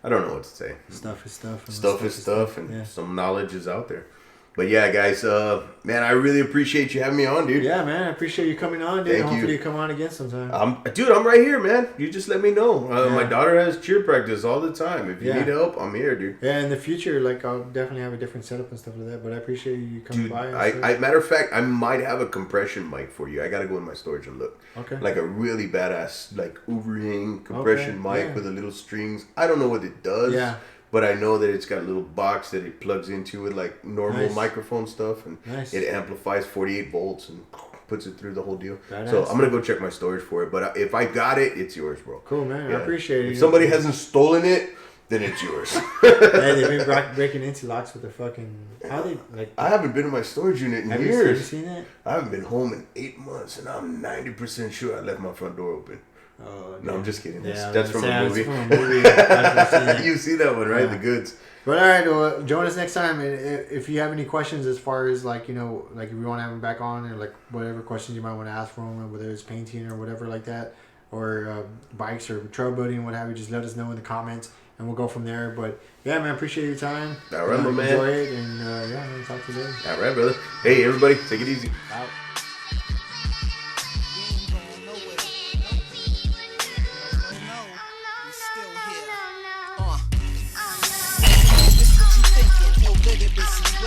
I don't know what to say. Stuff is stuff. Stuff is stuff, and some knowledge is out there. But yeah, guys, man, I really appreciate you having me on, dude. Yeah, man, I appreciate you coming on, dude. Thank Hopefully you. you come on again sometime. I'm right here, man. You just let me know. My daughter has cheer practice all the time. If you need help, I'm here, dude. Yeah, in the future, like I'll definitely have a different setup and stuff like that. But I appreciate you coming Dude, by. matter of fact, I might have a compression mic for you. I gotta go in my storage and look. Okay. Like a really badass, like overhang compression mic with a little strings. I don't know what it does. Yeah. But I know that it's got a little box that it plugs into with like normal microphone stuff, and it amplifies 48 volts and puts it through the whole deal. Badass. So I'm gonna go check my storage for it. But if I got it, it's yours, bro. Cool, man. I appreciate it. If somebody hasn't stolen it, then it's yours. Hey, they've been breaking into locks with the fucking. How they like? I haven't been in my storage unit in Have years. you seen that? I haven't been home in 8 months, and I'm 90% sure I left my front door open. Oh, no, I'm just kidding. Yeah, That's from a movie. I've You see that one, right? The goods. But all right, well, join us next time. And if you have any questions as far as like, you know, like if you want to have him back on, or like whatever questions you might want to ask for him, whether it's painting or whatever like that, or bikes or trail building, what have you, just let us know in the comments, and we'll go from there. But yeah, man, appreciate your time. All right, my man. Enjoy it, and yeah, man, talk to you later. All right, brother. Hey, everybody, take it easy. Out.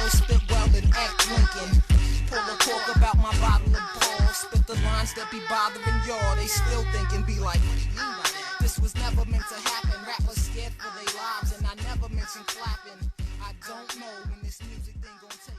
Spit well and act Lincoln. Pull a cork about my bottle of ball. Spit the lines that be bothering y'all. They still thinking, be like, what do you mean by that? This was never meant to happen. Rappers scared for their lives, and I never mentioned clapping. I don't know when this music thing gon' take.